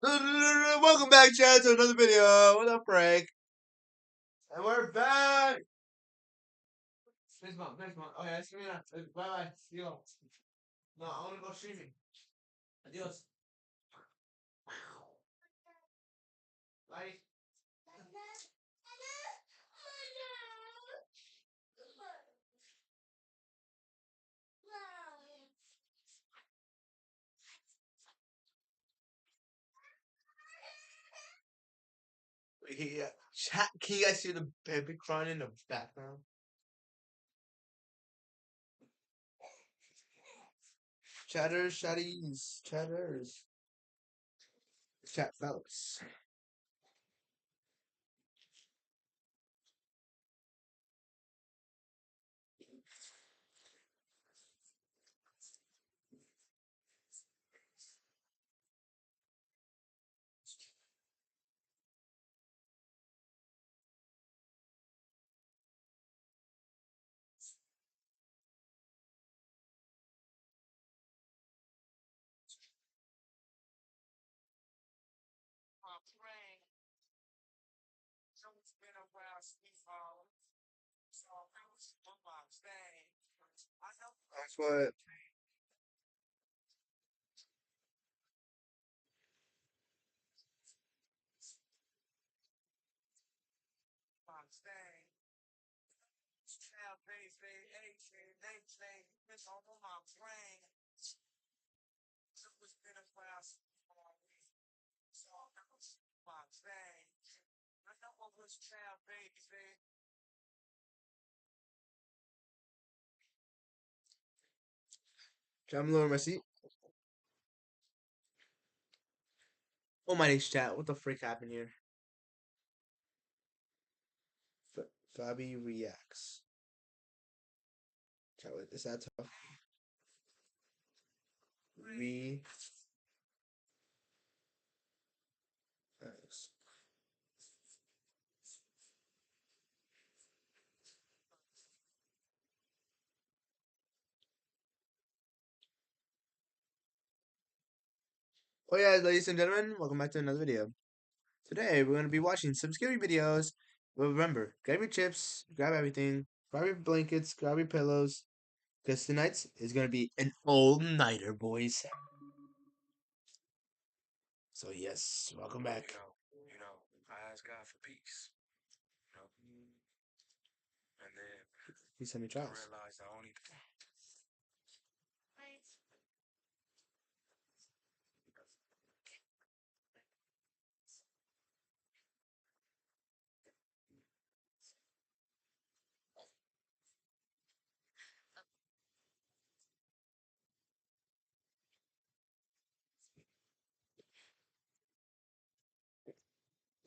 Welcome back, chat, to another video. What up, Frank? And we're back. Thanks, mom. Thanks, mom. Okay, see me now. Bye bye. See you all. No, I want to go streaming. Adios. Bye. Yeah. Chat, can you guys see the baby crying in the background? Chatters, chatties, chatters. Chat fellas. That's what. I'm lowering my seat. Oh my days, chat. What the frick happened here? Fabi reacts. Chat, is that tough? Nice. Oh yeah, ladies and gentlemen, welcome back to another video. Today we're gonna be watching some scary videos. But remember, grab your chips, grab everything, grab your blankets, grab your pillows, because tonight's is gonna be an all-nighter, boys. So yes, welcome back. I ask God for peace. And then Peace and I trials. realized I only.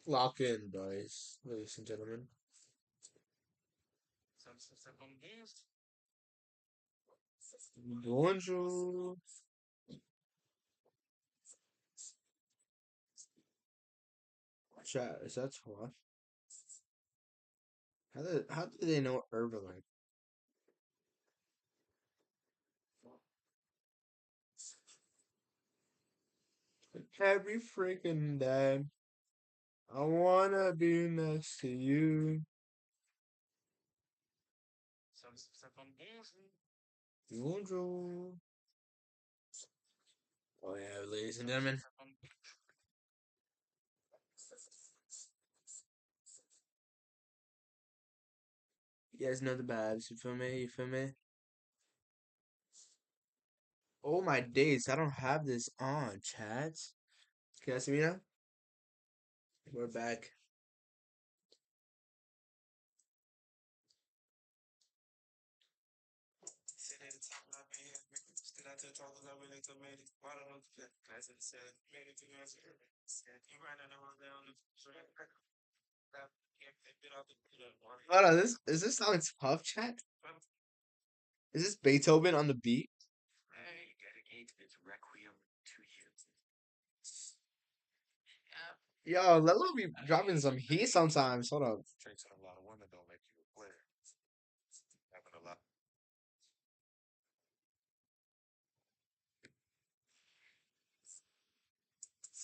Lock in, boys, ladies and gentlemen. Bonjour. Chat, is that what? How do they know Herbalife? Every freaking day, I wanna be next to you. Bonjour. Oh yeah, ladies and gentlemen. You guys know the vibes. You feel me? You feel me? Oh my days, I don't have this on, chat. Can you guys see me now? We're back. Hold on, this is this song tough, chat? Is this Beethoven on the beat? Yo, Lelo be dropping some heat sometimes. Hold up.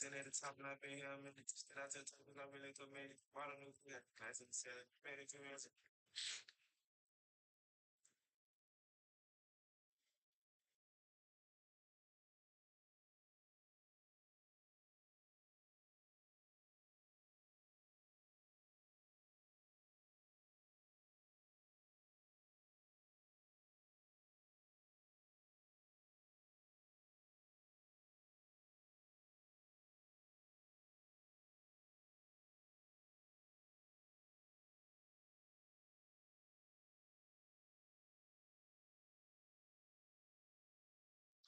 Sitting at the top of my bed, I'm in the still out to the top of my bed, to me. Bottom of the class in the ceiling, made it to me.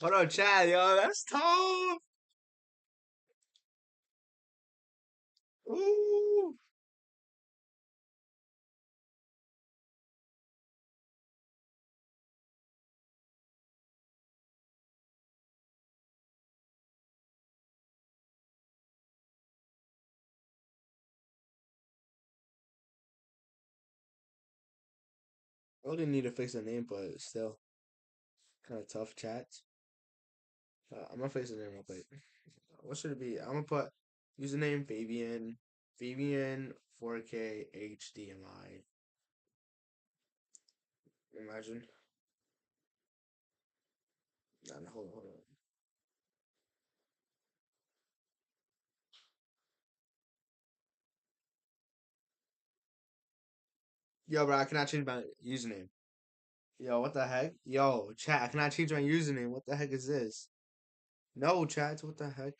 Hold on, Chad, yo, that's tough. Ooh. I really need to fix the name, but it's still kind of tough, chat. I'm gonna fix the name real quick. What should it be? I'm gonna put username Fabian 4K HDMI. Imagine. Nah, nah, hold on. Yo, bro, I cannot change my username. Yo, what the heck? Yo, chat, I cannot change my username. What the heck is this? No, chat, what the heck?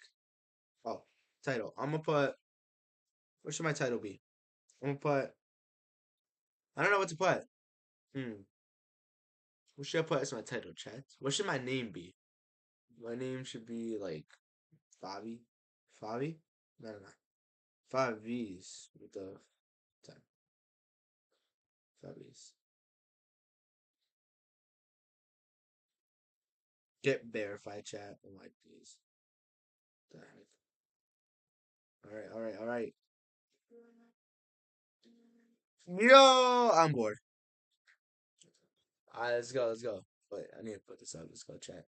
Oh, title. I'm gonna put. What should my title be? I'm gonna put. I don't know what to put. Hmm. What should I put as my title, chat? What should my name be? My name should be like Fabi. Fabi? No, no, no. Five V's with the time. Five V's. Get verified chat. Oh my days. The heck? Alright, alright, alright. Yo, I'm bored. Alright, let's go, let's go. Wait, I need to put this up. Let's go chat.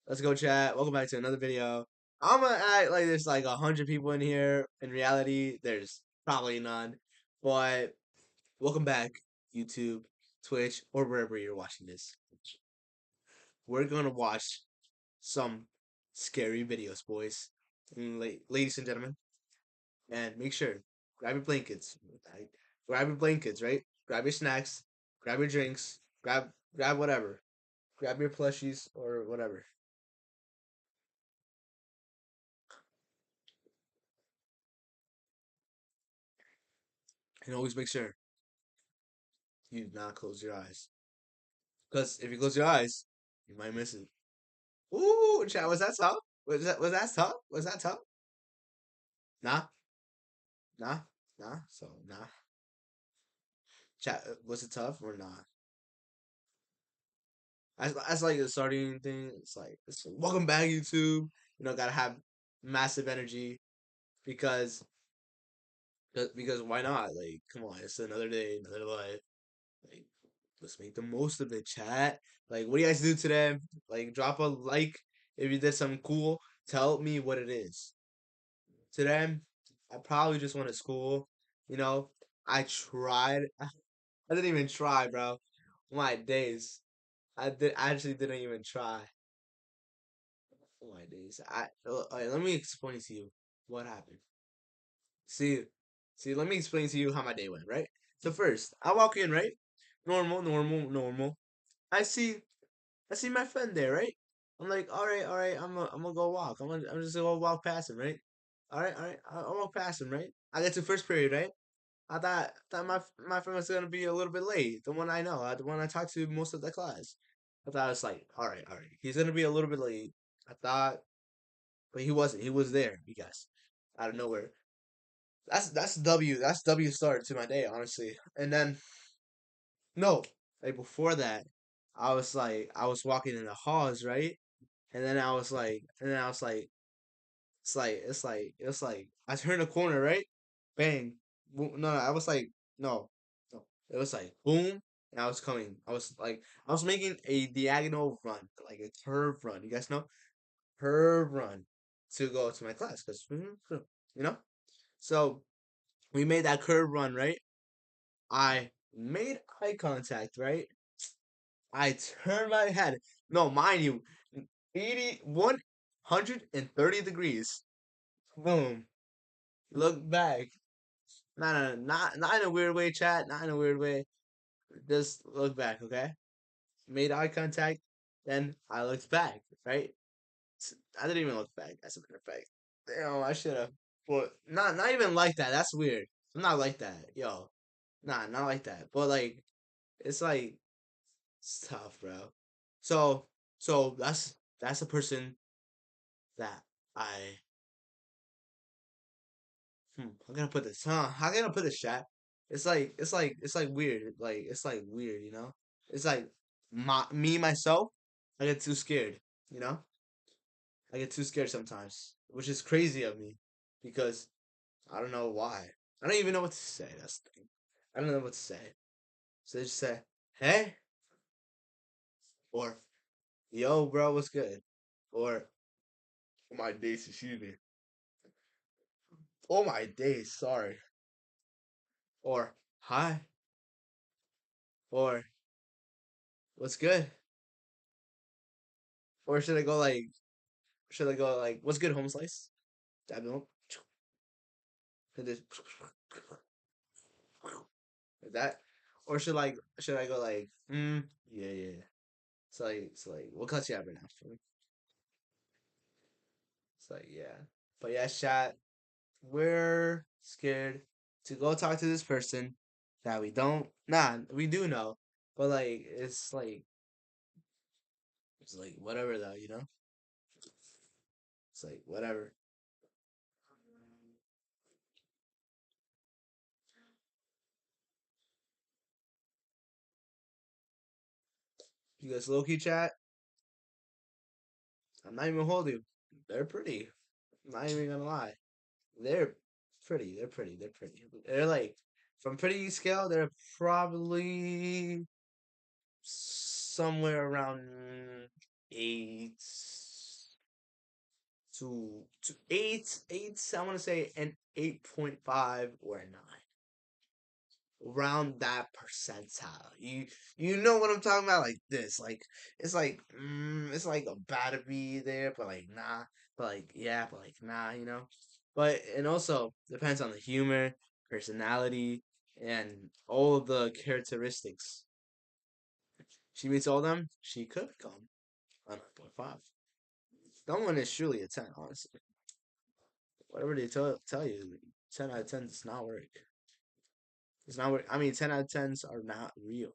Let's go chat. Welcome back to another video. I'm gonna act like there's like 100 people in here. In reality, there's probably none. But welcome back, YouTube, Twitch, or wherever you're watching this. We're gonna watch some scary videos, boys and ladies and gentlemen. And make sure, grab your blankets, right? Grab your blankets, right? Grab your snacks, grab your drinks, grab whatever. Grab your plushies or whatever. And always make sure you do not close your eyes. Because if you close your eyes, you might miss it. Ooh, chat, was that tough? Was that tough? Was that tough? Nah, nah, nah. So nah. Chat, was it tough or not? As like the starting thing, welcome back, YouTube. Gotta have massive energy because because why not? Like, come on, it's another day, another life. Like, let's make the most of it, chat. Like, what do you guys do today? Like, drop a like if you did something cool. Tell me what it is. Today, I probably just went to school. You know, I tried. I didn't even try, bro. My days. I actually didn't even try. Oh my days. Alright, let me explain to you what happened. See, see, let me explain to you how my day went, right? So first, I walk in, right? Normal, normal, normal. I see, I see my friend there, right? I'm like, all right, I'm gonna go walk. I'm just gonna walk past him, right? All right, I'll walk past him, right? I get to first period, right? I thought my friend was gonna be a little bit late. The one I know, the one I talked to most of the class. I thought it's like, all right, he's gonna be a little bit late. I thought, but he wasn't. He was there, you guys, out of nowhere. That's W. That's W start to my day, honestly. And then no, like before that, I was walking in the halls, right? And then I was like, it's like I turned a corner, right? Bang. No, I was like, no, no. It was like boom, and I was coming. I was making a diagonal run, like a curve run. You guys know curve run. to go to my class because you know. So we made that curve run, right? I made eye contact, right? I turned my head. No, mind you, 130 degrees. Boom. Look back. No, not in a weird way, chat. Not in a weird way. Just look back, okay? Made eye contact. Then I looked back, right? I didn't even look back. As a matter of fact, damn, I should have. But not even like that. That's weird. I'm not like that, yo. Nah, not like that. But like, it's like it's tough, bro. So that's a person that I I'm gonna put this, huh? How can I put this, chat? It's like weird. Like it's like weird, you know? It's like me myself, I get too scared, you know? I get too scared sometimes, which is crazy of me because I don't know why. I don't even know what to say. That's the thing. I don't know what to say. So they just say, "Hey," or "Yo, bro, what's good?" Or "Oh my days, excuse me." Oh my days, sorry. Or "Hi," or "What's good?" Or should I go like "What's good, home slice?" Dab them up. And just like that. Or should I go like yeah, yeah. So like what class you have right now? It's like yeah. But yeah, chat, we're scared to go talk to this person that we don't we do know. But like it's like whatever though, you know? It's like whatever. Because low key chat, I'm not even holding you. They're pretty. I'm not even gonna lie. They're pretty. They're pretty. They're pretty. They're like from pretty scale. They're probably somewhere around 8 to 8. I want to say an 8.5 or a 9. Around that percentile. You know what I'm talking about? Like this. Like it's like a bad to be there, but like nah. But like yeah, but like nah, you know? But and also depends on the humor, personality, and all of the characteristics. She meets all of them, she could become a 9.5. That one is truly a 10, honestly. Whatever they tell you, 10 out of 10 does not work. It's not work. I mean, 10 out of 10s are not real.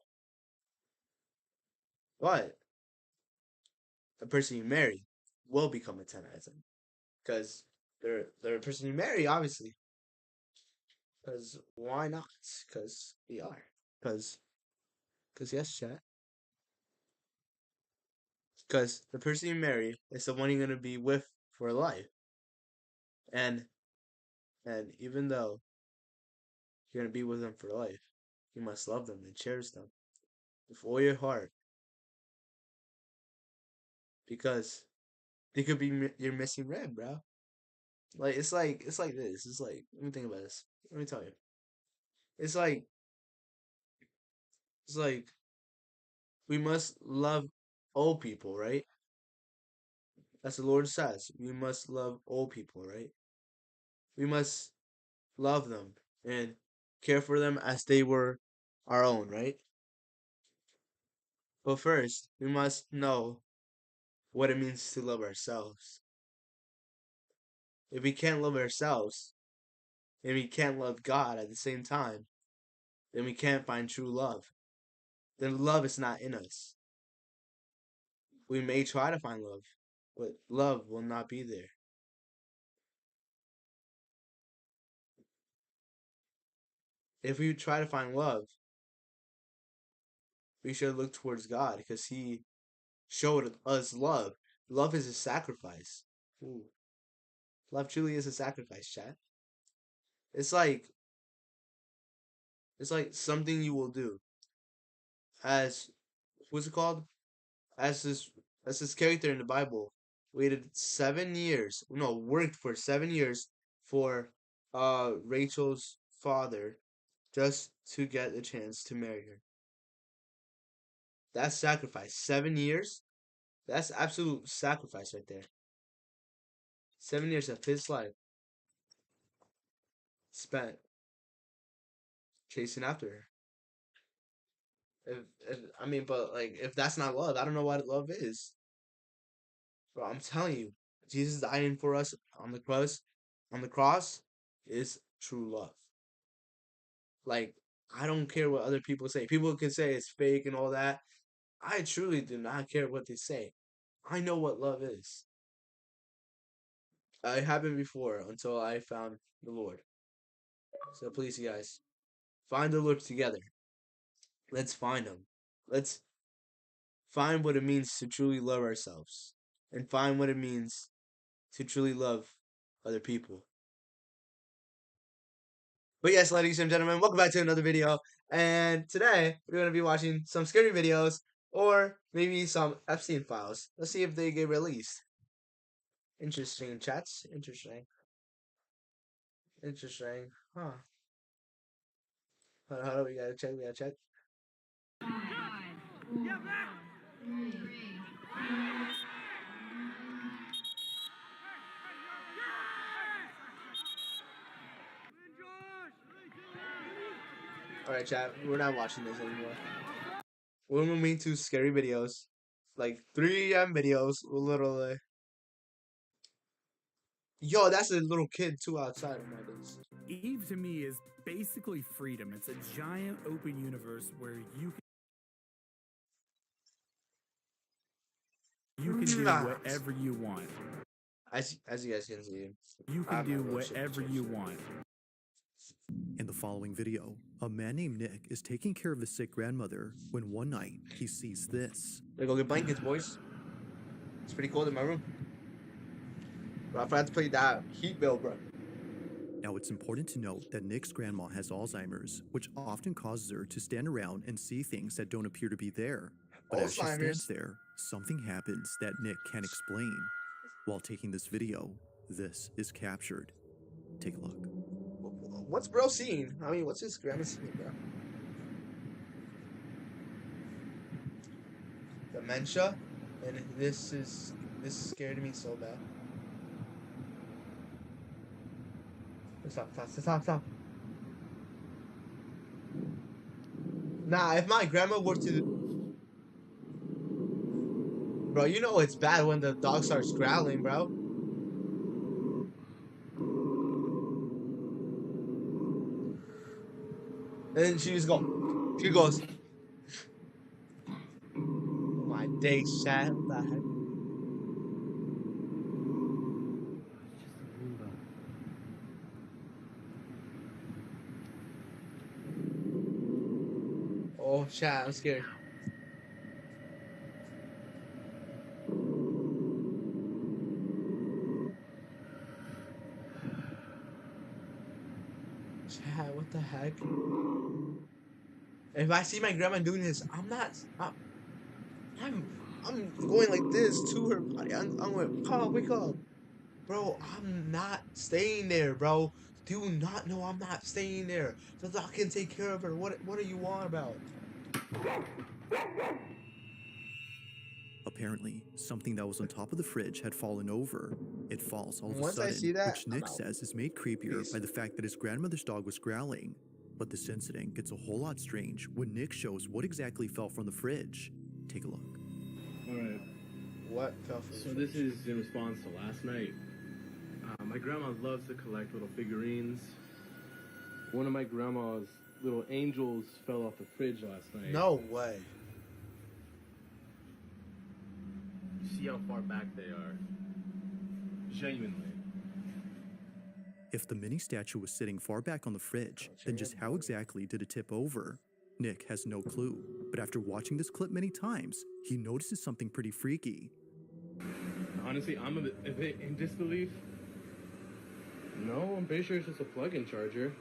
But the person you marry will become a 10 out of 10. Because they're a person you marry, obviously. Because why not? Because we are. Because, yes, chat. Because the person you marry is the one you're going to be with for life. And even though you're going to be with them for life, you must love them and cherish them with all your heart. Because they could be your missing rib, bro. Like it's like this. It's like let me think about this. Let me tell you. It's like it's like we must love all people, right? As the Lord says, we must love all people, right? We must love them and care for them as they were our own, right? But first, we must know what it means to love ourselves. If we can't love ourselves and we can't love God at the same time, then we can't find true love. Then love is not in us. We may try to find love, but love will not be there. If we try to find love, we should look towards God because He showed us love. Love is a sacrifice. Ooh. Love truly is a sacrifice, chat. It's like something you will do. As what's it called? As this character in the Bible. waited 7 years. No, worked for 7 years for Rachel's father just to get a chance to marry her. That's sacrifice. 7 years? That's absolute sacrifice right there. 7 years of his life spent chasing after her. But like, if that's not love, I don't know what love is. Bro, I'm telling you, Jesus dying for us on the cross is true love. Like, I don't care what other people say. People can say it's fake and all that. I truly do not care what they say. I know what love is. It happened before until I found the Lord. So please, you guys, find the Lord together. Let's find Him. Let's find what it means to truly love ourselves and find what it means to truly love other people. But yes, ladies and gentlemen, welcome back to another video. And today we're going to be watching some scary videos or maybe some Epstein files. Let's see if they get released. Interesting, chats. Interesting. Huh. Hold on, we gotta check. Alright, chat, we're not watching this anymore. We're moving to scary videos. Like 3 AM videos, literally. Yo, that's a little kid too outside of my days. Eve to me is basically freedom. It's a giant open universe where you can do whatever you want. As you guys can see, you can do whatever you want. In the following video, a man named Nick is taking care of his sick grandmother when one night he sees this. Gotta go get blankets, boys. It's pretty cold in my room. Bro, I forgot to play that heat bill, bro. Now, it's important to note that Nick's grandma has Alzheimer's, which often causes her to stand around and see things that don't appear to be there. But as she stands there, something happens that Nick can't explain. While taking this video, this is captured. Take a look. What's bro seeing? I mean, what's his grandma seeing, bro? Dementia? And this scared me so bad. Stop. Nah, if my grandma were to... Bro, you know it's bad when the dog starts growling, bro. And then she goes, my days, chat. What the heck? Oh, chat, I'm scared. Chat, what the heck? If I see my grandma doing this, I'm going like this to her body. I'm going, wake up. Bro, I'm not staying there, bro. Do you not know I'm not staying there? The doc can take care of her. What are you on about? Apparently, something that was on top of the fridge had fallen over. It falls all of a Once I sudden, see that, which Nick says is made creepier by the fact that his grandmother's dog was growling. But this incident gets a whole lot strange when Nick shows what exactly fell from the fridge. Take a look. Alright. What fell from the So fridge? this is in response to last night. My grandma loves to collect little figurines. One of my grandma's little angels fell off the fridge last night. No way. See how far back they are. Genuinely. If the mini statue was sitting far back on the fridge, then just how exactly did it tip over? Nick has no clue, but after watching this clip many times, he notices something pretty freaky. Honestly, I'm a bit in disbelief. No, I'm pretty sure it's just a plug-in charger.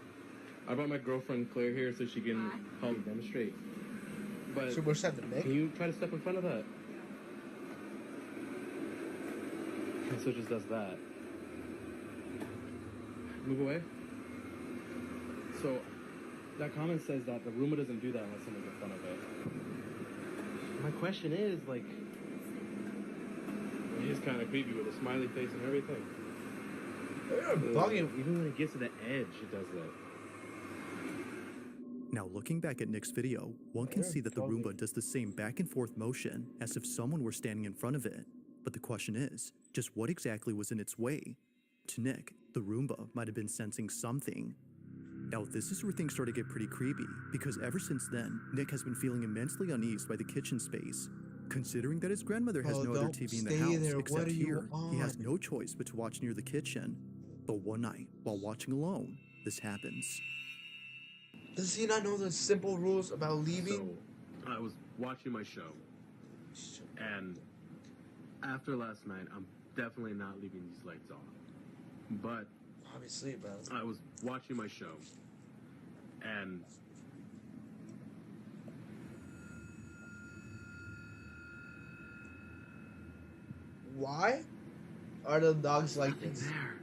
I brought my girlfriend Claire here so she can help demonstrate. But So where's that, the Nick? can you try to step in front of that? And so it just does that. Move away. So that comment says that the Roomba doesn't do that unless someone's in front of it. My question is, like, he is kind of creepy with a smiley face and everything. You're bugging. Even when it gets to the edge, it does that. Now, looking back at Nick's video, one can see that the Roomba does the same back and forth motion as if someone were standing in front of it. But the question is, just what exactly was in its way? To Nick, the Roomba might have been sensing something. Now, this is where things start to get pretty creepy, because ever since then, Nick has been feeling immensely uneased by the kitchen space. Considering that his grandmother has no other TV in the house except here, he has no choice but to watch near the kitchen. But one night, while watching alone, this happens. Does he not know the simple rules about leaving? So, I was watching my show, and after last night, I'm definitely not leaving these lights on. But Obviously, bro. I was watching my show, and Why are the dogs like nothing this? there.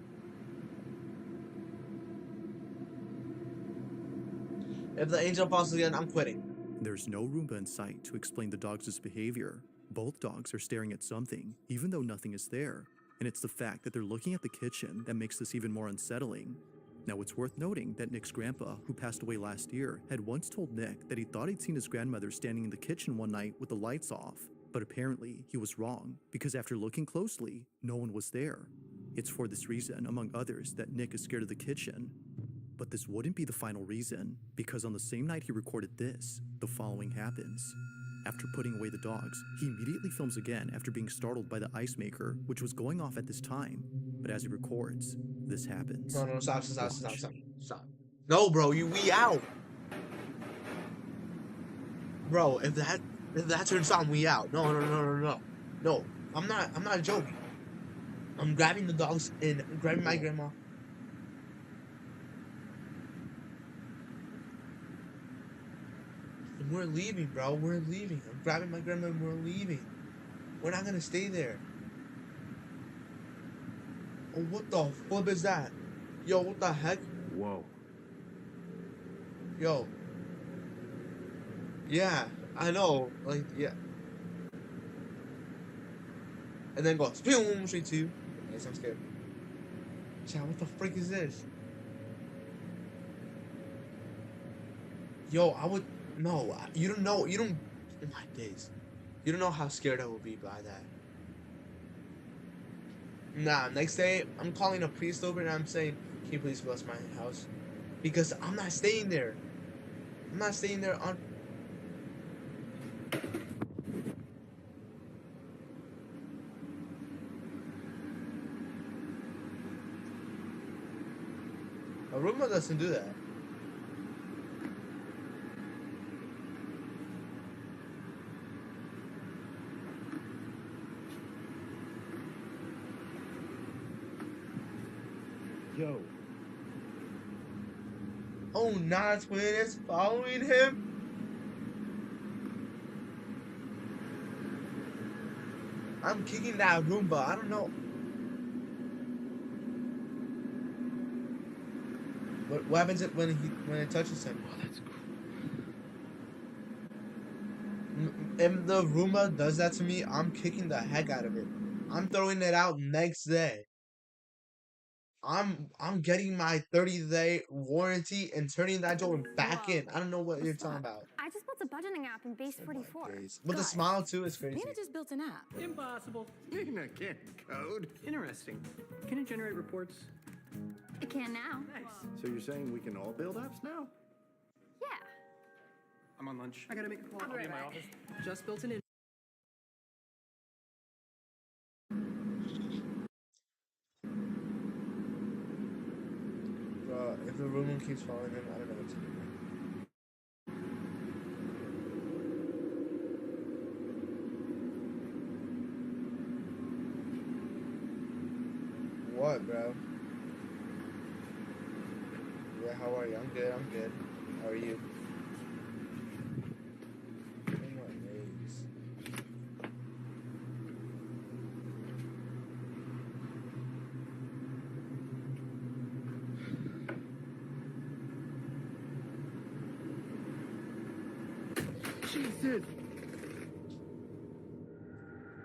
If the angel falls again, I'm quitting. There's no Roomba in sight to explain the dogs' behavior. Both dogs are staring at something, even though nothing is there. And it's the fact that they're looking at the kitchen that makes this even more unsettling. Now, it's worth noting that Nick's grandpa, who passed away last year, had once told Nick that he thought he'd seen his grandmother standing in the kitchen one night with the lights off. But apparently, he was wrong, because after looking closely, no one was there. It's for this reason, among others, that Nick is scared of the kitchen. But this wouldn't be the final reason, because on the same night he recorded this, the following happens. After putting away the dogs, he immediately films again after being startled by the ice maker, which was going off at this time. But as he records, this happens. No, stop. No, bro, we out. Bro, if that turns on, we out. No. No, I'm not joking. I'm grabbing the dogs and grabbing my grandma. And we're leaving, bro. We're leaving. I'm grabbing my grandma and we're leaving. We're not gonna stay there. Oh, what the flip is that? Yo, what the heck? Whoa. Yo. Yeah, I know. Like, yeah. And then goes, boom, straight to. Yes, I'm scared. Chat, what the frick is this? Yo, I would. No, you don't know. You don't. Oh my days. You don't know how scared I would be by that. Nah, next day, I'm calling a priest over and I'm saying, can you please bless my house? Because I'm not staying there. I'm not staying there on. A Roomba doesn't do that. Yo. Oh, nah, twin is following him. I'm kicking that Roomba. I don't know. What happens when it touches him? Oh, that's cool. If the Roomba does that to me, I'm kicking the heck out of it. I'm throwing it out next day. I'm getting my 30-day warranty and turning that joint back in. I don't know what you're talking about. I just built a budgeting app in Base 44. With the smile too, it's crazy. Nina just built an app. Impossible. Nina can't code. Interesting. Can it generate reports? It can now. Nice. So you're saying we can all build apps now? Yeah. I'm on lunch. I gotta make a call. I'll be in my office. Just built an Bro, if the Roomba keeps following him, I don't know what to do. What, bro? Yeah, how are you? I'm good. How are you? Oh my days. Jesus!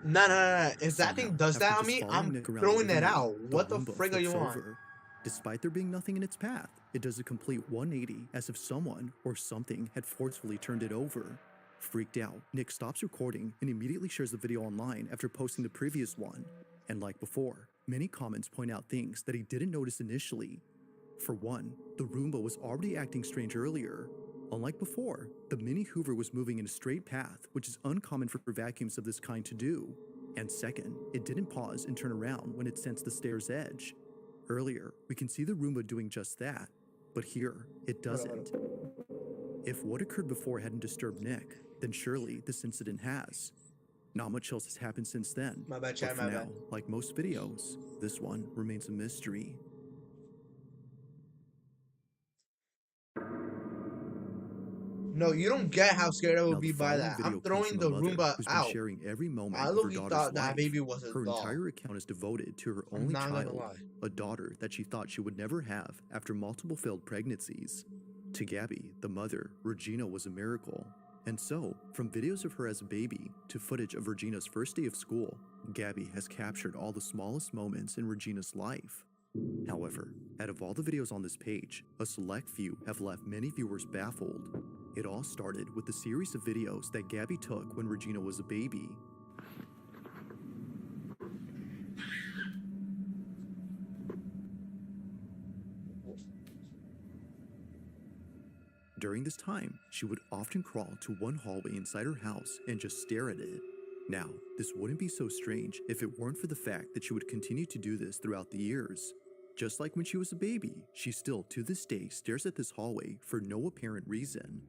No. If that Somehow, thing does after that on just me, following I'm Nick around throwing the that living out. room, What the Roomba frig are you flips on? over. Despite there being nothing in its path, it does a complete 180 as if someone or something had forcefully turned it over. Freaked out, Nick stops recording and immediately shares the video online after posting the previous one. And like before, many comments point out things that he didn't notice initially. For one, the Roomba was already acting strange earlier. Unlike before, the Mini Hoover was moving in a straight path, which is uncommon for vacuums of this kind to do. And second, it didn't pause and turn around when it sensed the stair's edge. Earlier, we can see the Roomba doing just that, but here, it doesn't. If what occurred before hadn't disturbed Nick, then surely this incident has. Not much else has happened since then, My bad, but chat, for my now, bad. like most videos, this one remains a mystery. No, you don't get how scared I Now, would the be by following that. video I'm comes throwing from the a mother Roomba who's been out. sharing every moment I of her literally daughter's thought that life. baby was a Her doll. entire account is devoted to her I'm only not gonna child, lie. a daughter that she thought she would never have after multiple failed pregnancies. To Gabby, the mother, Regina was a miracle. And so, from videos of her as a baby to footage of Regina's first day of school, Gabby has captured all the smallest moments in Regina's life. However, out of all the videos on this page, a select few have left many viewers baffled. It all started with a series of videos that Gabby took when Regina was a baby. During this time, she would often crawl to one hallway inside her house and just stare at it. Now, this wouldn't be so strange if it weren't for the fact that she would continue to do this throughout the years. Just like when she was a baby, she still to this day stares at this hallway for no apparent reason.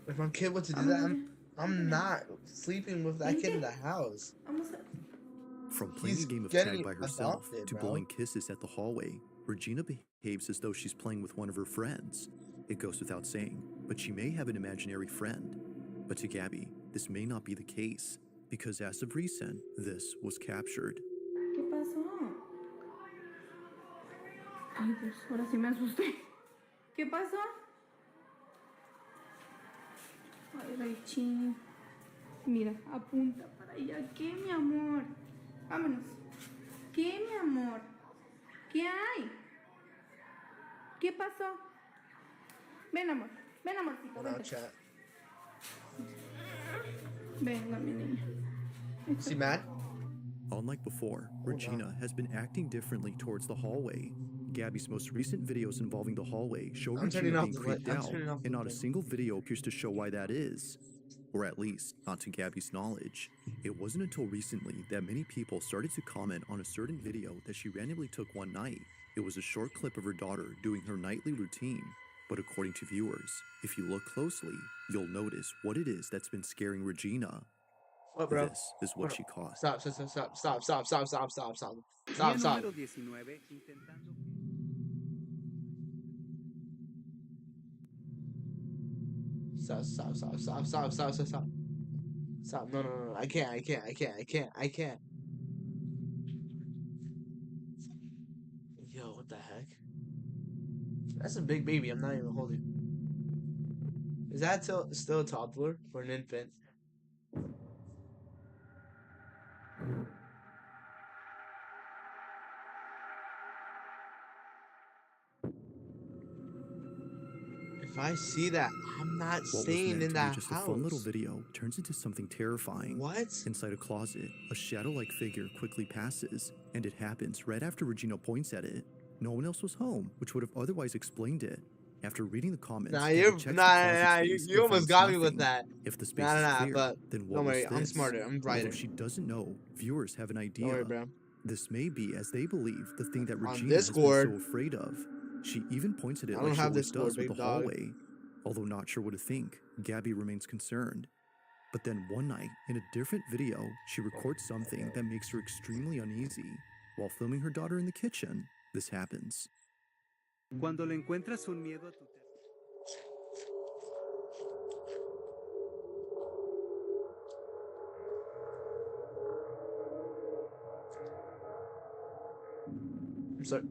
If my kid was to do that, I'm not sleeping with that kid in the house. From playing He's a game of getting tag by herself adopted, to bro. blowing kisses at the hallway, Regina behaves as though she's playing with one of her friends. It goes without saying, but she may have an imaginary friend. But to Gabby, this may not be the case, because as of recent, this was captured. ¿Qué pasó? Ay, Dios, ahora sí me asusté. ¿Qué pasó? Ay, Raichi. Mira, apunta para allá. ¿Qué, mi amor? Vámonos. ¿Qué, mi amor? ¿Qué hay? ¿Qué pasó? Ven, amor. Ven, amorcito. Hold on, Vente. chat. Venga, mi niña. Is he mad? Unlike before, Regina has been acting differently towards the hallway. Gabby's most recent videos involving the hallway show I'm turning Regina off being the creeped light. I'm out, turning off and the not a thing. single video appears to show why that is. Or at least, not to Gabby's knowledge. It wasn't until recently that many people started to comment on a certain video that she randomly took one night. It was a short clip of her daughter doing her nightly routine. But according to viewers, if you look closely, you'll notice what it is that's been scaring Regina. What, bro? This is what she caused. Stop. Stop. Día número 19, intentando... Stop. No. I can't. Yo, what the heck? That's a big baby. I'm not even holding. Is that still a toddler for an infant? If I see that, I'm not What was staying meant in to that be just house. a fun little video turns into something terrifying. What? Inside a closet, a shadow-like figure quickly passes, and it happens right after Regina points at it. No one else was home, which would have otherwise explained it. After reading the comments, Nah, Gabby you're checks the nah. closet space You and almost finds got me with nothing. that. If the space Nah, is clear, but then what don't was worry. this? I'm smarter. I'm brighter. Although she doesn't know, viewers have an idea. Don't worry, bro. This may be, as they believe, the thing that On Regina has been Discord. so afraid of. She even points at it I like don't she have always Discord, does with big the dog. hallway. Although not sure what to think, Gabby remains concerned. But then one night, in a different video, she records something that makes her extremely uneasy. While filming her daughter in the kitchen, this happens. Cuando le encuentras un miedo a tu... I'm sorry.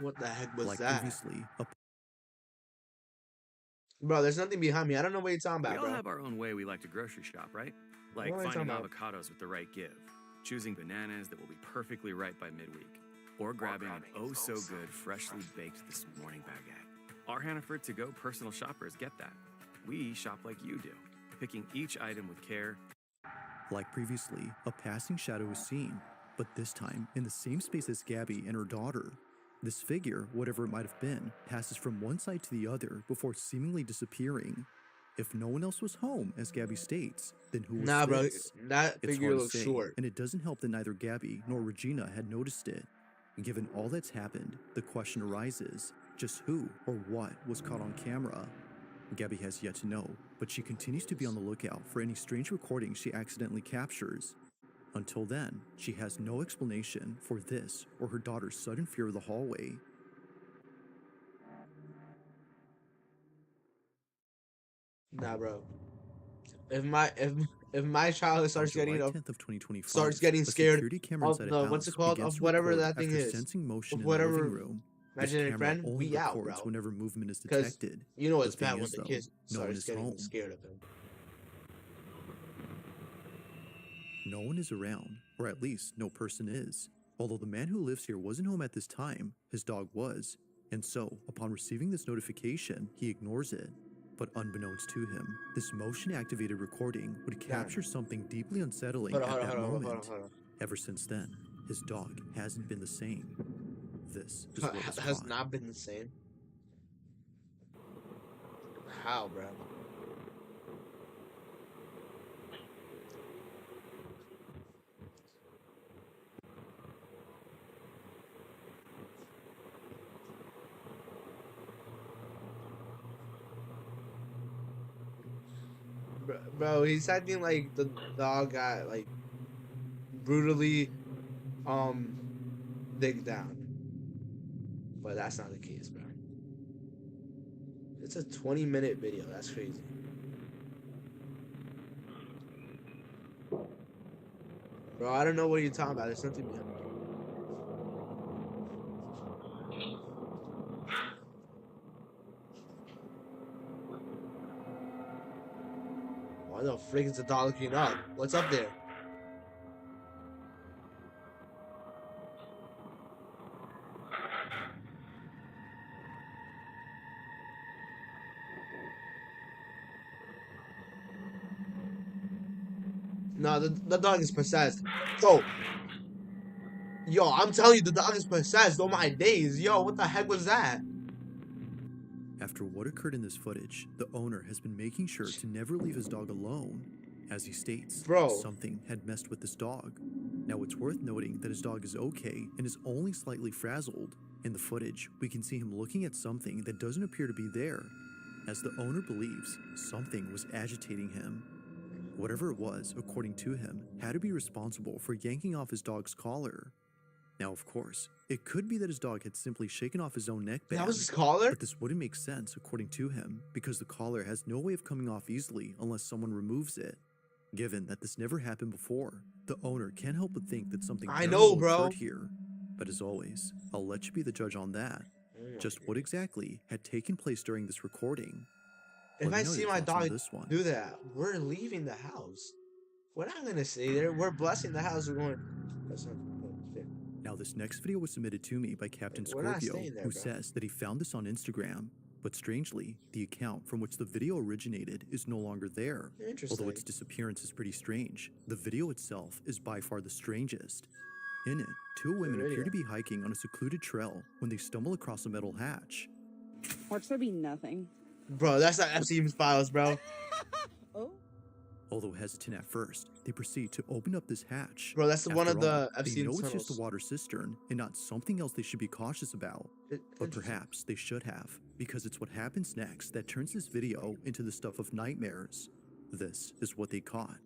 What the heck was Like that? previously, a Bro, there's nothing behind me. I don't know what you're talking We about, all bro. have our own way we like to grocery shop, right? Like What are you finding talking about? avocados with the right give, choosing bananas that will be perfectly ripe by midweek, or grabbing an oh-so-good freshly baked this morning baguette. Our Hannaford To Go personal shoppers get that. We shop like you do, picking each item with care. Like previously, a passing shadow is seen, but this time in the same space as Gabby and her daughter. This figure, whatever it might have been, passes from one side to the other before seemingly disappearing. If no one else was home, as Gabby states, then who was Nah, bro. this? That It's figure hard to looks say, short. and it doesn't help that neither Gabby nor Regina had noticed it. Given all that's happened, the question arises, just who or what was caught on camera? Gabby has yet to know, but she continues to be on the lookout for any strange recordings she accidentally captures. Until then, she has no explanation for this or her daughter's sudden fear of the hallway. Nah, bro. If my child starts On July getting 10th of 2025, starts getting a scared security camera of inside the a what's it house called begins of to whatever record that thing after is, sensing motion of in the living whatever room. This imaginary camera friend, only we out, records bro. whenever movement is Because detected. you know The it's bad thing when is, the though, kids no one starts is getting home. scared of him. No one is around, or at least no person is. Although the man who lives here wasn't home at this time, his dog was. And so, upon receiving this notification, he ignores it. But unbeknownst to him, this motion-activated recording would capture something deeply unsettling Hold on, at hold on, that hold on, moment. hold on. Ever since then, his dog hasn't been the same. This is what was Has caught. not been the same. How, bro? Bro, he's acting like the dog got like brutally digged down. But that's not the case, bro. It's a 20-minute video. That's crazy. Bro, I don't know what you're talking about. There's nothing behind me. Why the frick is the dog looking up? What's up there? No, the dog is possessed. Yo, I'm telling you, the dog is possessed. Oh my days. Yo, what the heck was that? After what occurred in this footage, the owner has been making sure to never leave his dog alone. As he states, Bro. something had messed with this dog. Now it's worth noting that his dog is okay and is only slightly frazzled. In the footage, we can see him looking at something that doesn't appear to be there, as the owner believes something was agitating him. Whatever it was, according to him, had to be responsible for yanking off his dog's collar. Now, of course, it could be that his dog had simply shaken off his own neckband. That was his collar? But this wouldn't make sense, according to him, because the collar has no way of coming off easily unless someone removes it. Given that this never happened before, the owner can't help but think that something I know, paranormal bro. occurred here. But as always, I'll let you be the judge on that. Just what exactly had taken place during this recording? If Let me I know see your my thoughts on dog this one. do that, we're leaving the house. We're not gonna stay there. We're blessing the house. We're going. That's not fair. Now, this next video was submitted to me by Captain We're not Scorpio, staying there, who bro. says that he found this on Instagram. But strangely, the account from which the video originated is no longer there. Interesting. Although its disappearance is pretty strange, the video itself is by far the strangest. In it, two women appear to be hiking on a secluded trail when they stumble across a metal hatch. Watch there be nothing. Bro, that's not Epstein's files, bro. Oh. Although hesitant at first, they proceed to open up this hatch. Bro, that's one of After the all, they Epstein know it's tunnels. just a water cistern and not something else they should be cautious about. But perhaps they should have, because it's what happens next that turns this video into the stuff of nightmares. This is what they caught.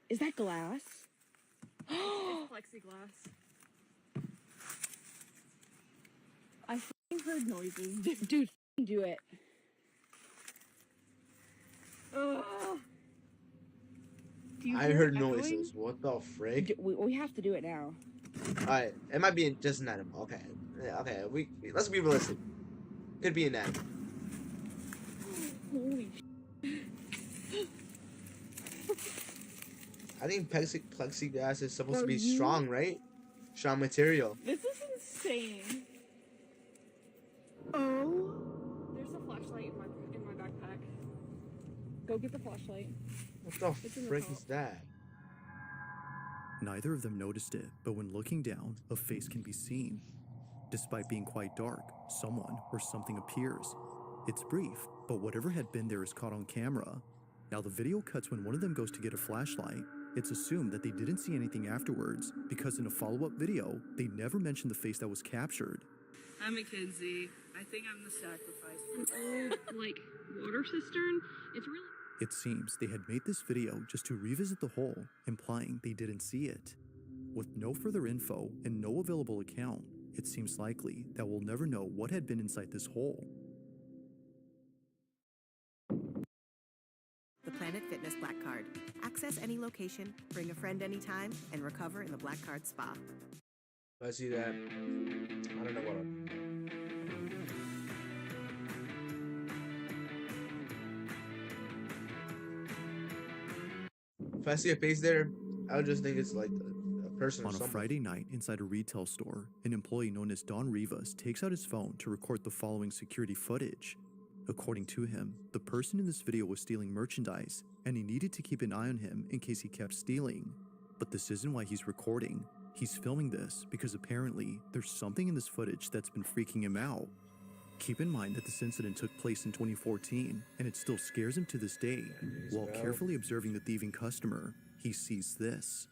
Is that glass? It's plexiglass. I f***ing heard noises. Dude, f***ing do it. Ugh. Do you I hear heard it echoing? noises. What the frick? We have to do it now. Alright, it might be just an animal. Okay. Yeah, okay, let's be realistic. Could be an animal. Holy I think plexiglass is supposed to Bro, be strong, right? Strong material. This is insane. Oh. There's a flashlight in my backpack. Go get the flashlight. What the It's in the frick top. is that? Neither of them noticed it, but when looking down, a face can be seen. Despite being quite dark, someone or something appears. It's brief, but whatever had been there is caught on camera. Now the video cuts when one of them goes to get a flashlight. It's assumed that they didn't see anything afterwards, because in a follow-up video, they never mentioned the face that was captured. I'm Mackenzie. I think I'm the sacrifice. An old, like, water cistern. It's really... It seems they had made this video just to revisit the hole, implying they didn't see it. With no further info and no available account, it seems likely that we'll never know what had been inside this hole. The Planet Fitness Black Card. Access any location, bring a friend anytime, and recover in the Black Card Spa. If I see that, I don't know what. If I see a face there, I would just think it's like a person or On a something. Friday night inside a retail store, an employee known as Don Rivas takes out his phone to record the following security footage. According to him, the person in this video was stealing merchandise, and he needed to keep an eye on him in case he kept stealing. But this isn't why he's recording. He's filming this because apparently there's something in this footage that's been freaking him out. Keep in mind that this incident took place in 2014, and it still scares him to this day. While carefully observing the thieving customer, he sees this.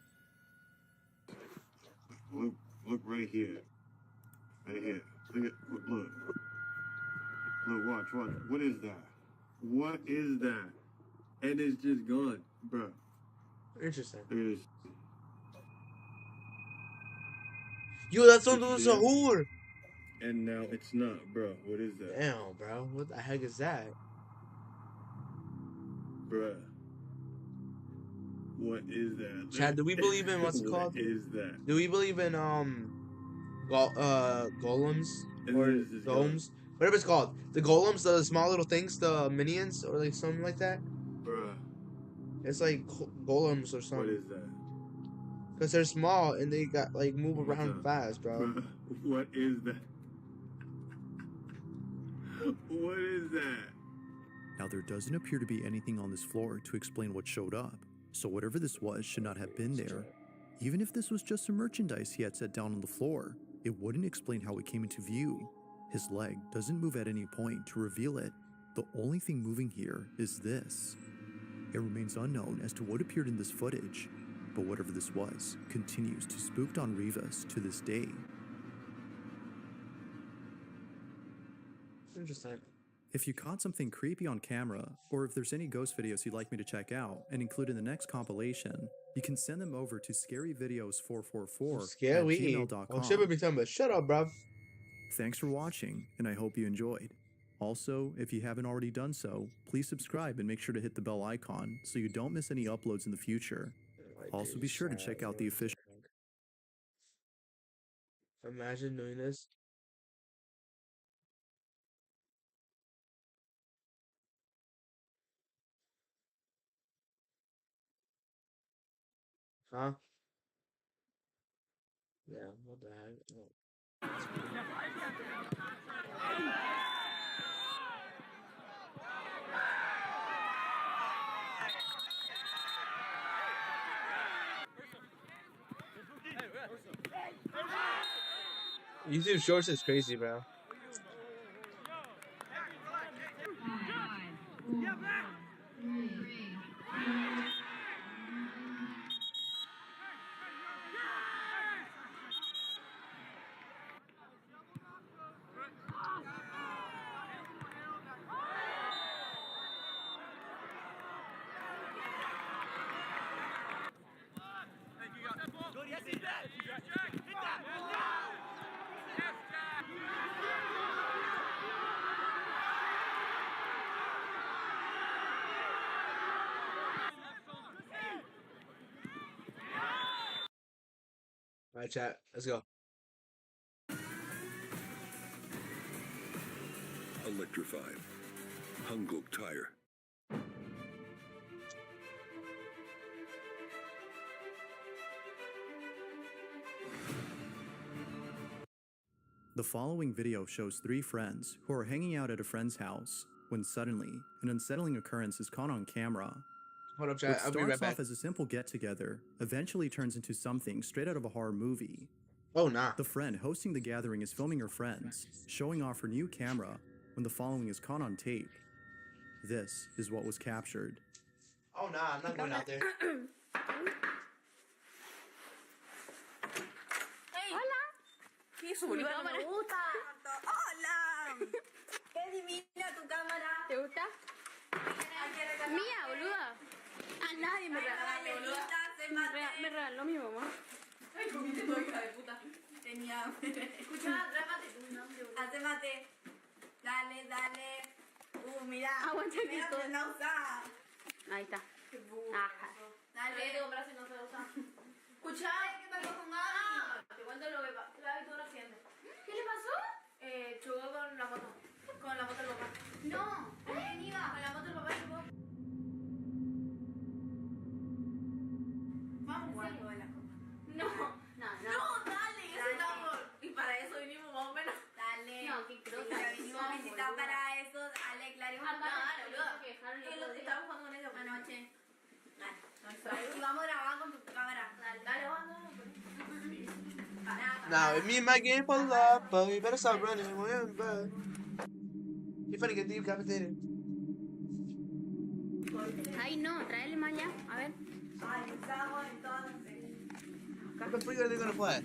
Look right here. Right here. Look. Look, watch. What is that? What is that? And it's just gone, bro. Interesting. It is. Yo, that's on the Sahur. And now it's not, bro. What is that? Damn, bro. What the heck is that? Bruh. What is that? Chad, do we believe in what's it called? What is that? Do we believe in golems or domes? Whatever it's called. The golems, the small little things, the minions, or like something like that. Bruh. It's like golems or something. What is that? Because they're small and they got like move around fast, bro. Bruh. What is that? What is that? Now there doesn't appear to be anything on this floor to explain what showed up, so whatever this was should not have been there. Even if this was just some merchandise he had set down on the floor, it wouldn't explain how it came into view. His leg doesn't move at any point to reveal it. The only thing moving here is this. It remains unknown as to what appeared in this footage, but whatever this was continues to spook Don Rivas to this day. Interesting. If you caught something creepy on camera, or if there's any ghost videos you'd like me to check out and include in the next compilation, you can send them over to scaryvideos444@gmail.com. Oh, shit, be talking about. Shut up, bruv. Thanks for watching, and I hope you enjoyed. Also, if you haven't already done so, please subscribe and make sure to hit the bell icon so you don't miss any uploads in the future. Also, be sure to check out the official... Imagine doing this. Huh? Yeah, what the heck? Oh. YouTube Shorts is crazy, bro. All right, chat. Let's go. Electrified. Hankook Tire. The following video shows three friends who are hanging out at a friend's house when suddenly an unsettling occurrence is caught on camera. Hold up, What chat. I'll be right starts back. off as a simple get-together eventually turns into something straight out of a horror movie. Oh, nah. The friend hosting the gathering is filming her friends, showing off her new camera when the following is caught on tape. This is what was captured. Oh, nah. I'm not going out there. Hola. Sí, su boluda, no me gusta. ¡Hola! ¡Qué divina tu cámara! ¿Te gusta? Mía, boluda. A nadie me regaló. Me regaló mi mamá. Ay, comiste todo, hija de puta. Tenía hambre. Escucha, trae mate. Hace mate. Dale, dale. Mira. Aguanta que mira, todo. no usa. Ahí está. Qué burro. Ajá. Dale. Te compras y no se usa. Escucha, ¿qué pasó con Gaby? Te cuento lo que pasó. Gaby tuvo un accidente. ¿Qué le pasó? Chocó con la moto. Con la moto del papá. No. ¿Con quién iba? Con la moto del papá chocó. Vamos a jugar juego de la copa. No, Dale, eso estamos. Y para eso vinimos más o menos. Dale. No, qué crosa. Vinimos a visitar para eso. Dale, claro. Aparte, boludo. que dejaron el Que otro lo día. estábamos jugando con ellos anoche. Dale. Y vamos a grabar con tu cámara. Dale, vamos. Now, me and my game for love, but we better stop running. Remember. You finna get decapitated. Ay, no, tráele más allá. A ver. Ay, estamos entonces. What the freak are they gonna play?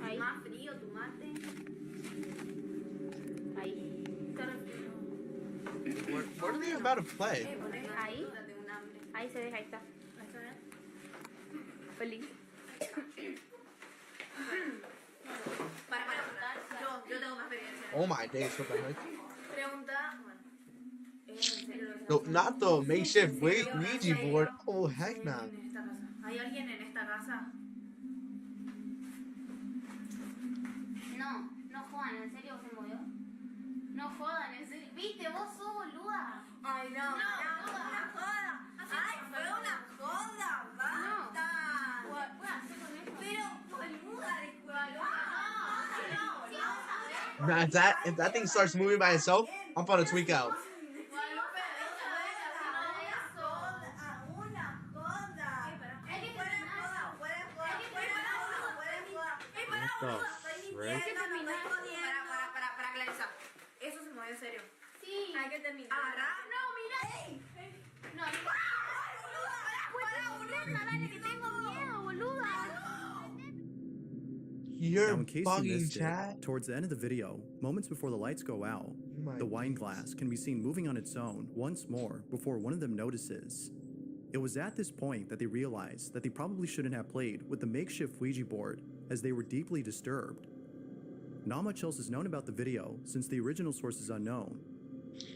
Ahí. Más frío, tu mate. Ahí. What are they about to play? Ahí. Ahí se deja, ahí está. Feliz. Para. Yo tengo más experiencia. Oh my days, what the heck? Pregunta. No, not the makeshift Ouija board. Oh, heck nah. En esta casa. ¿Hay alguien en esta casa? No, no jodan, ¿en serio se movió? No jodan, ¿en serio? ¿Viste? Vos sos boluda. Ay, no. Una joda. Ay, fue una joda. Basta. ¿Qué hacer con esto? Pero, boluda, disculpa. Nah, if that thing starts moving by itself, I'm gonna tweak out. Para clarizar. Eso se mueve en serio. Sí. Hay que terminar. Agarrá. No, mira. No, boluda, dale, que tengo miedo, boluda. You're Now, in case you bugging, missed chat. it, towards the end of the video, moments before the lights go out, the wine glass can be seen moving on its own once more before one of them notices. It was at this point that they realized that they probably shouldn't have played with the makeshift Ouija board, as they were deeply disturbed. Not much else is known about the video since the original source is unknown.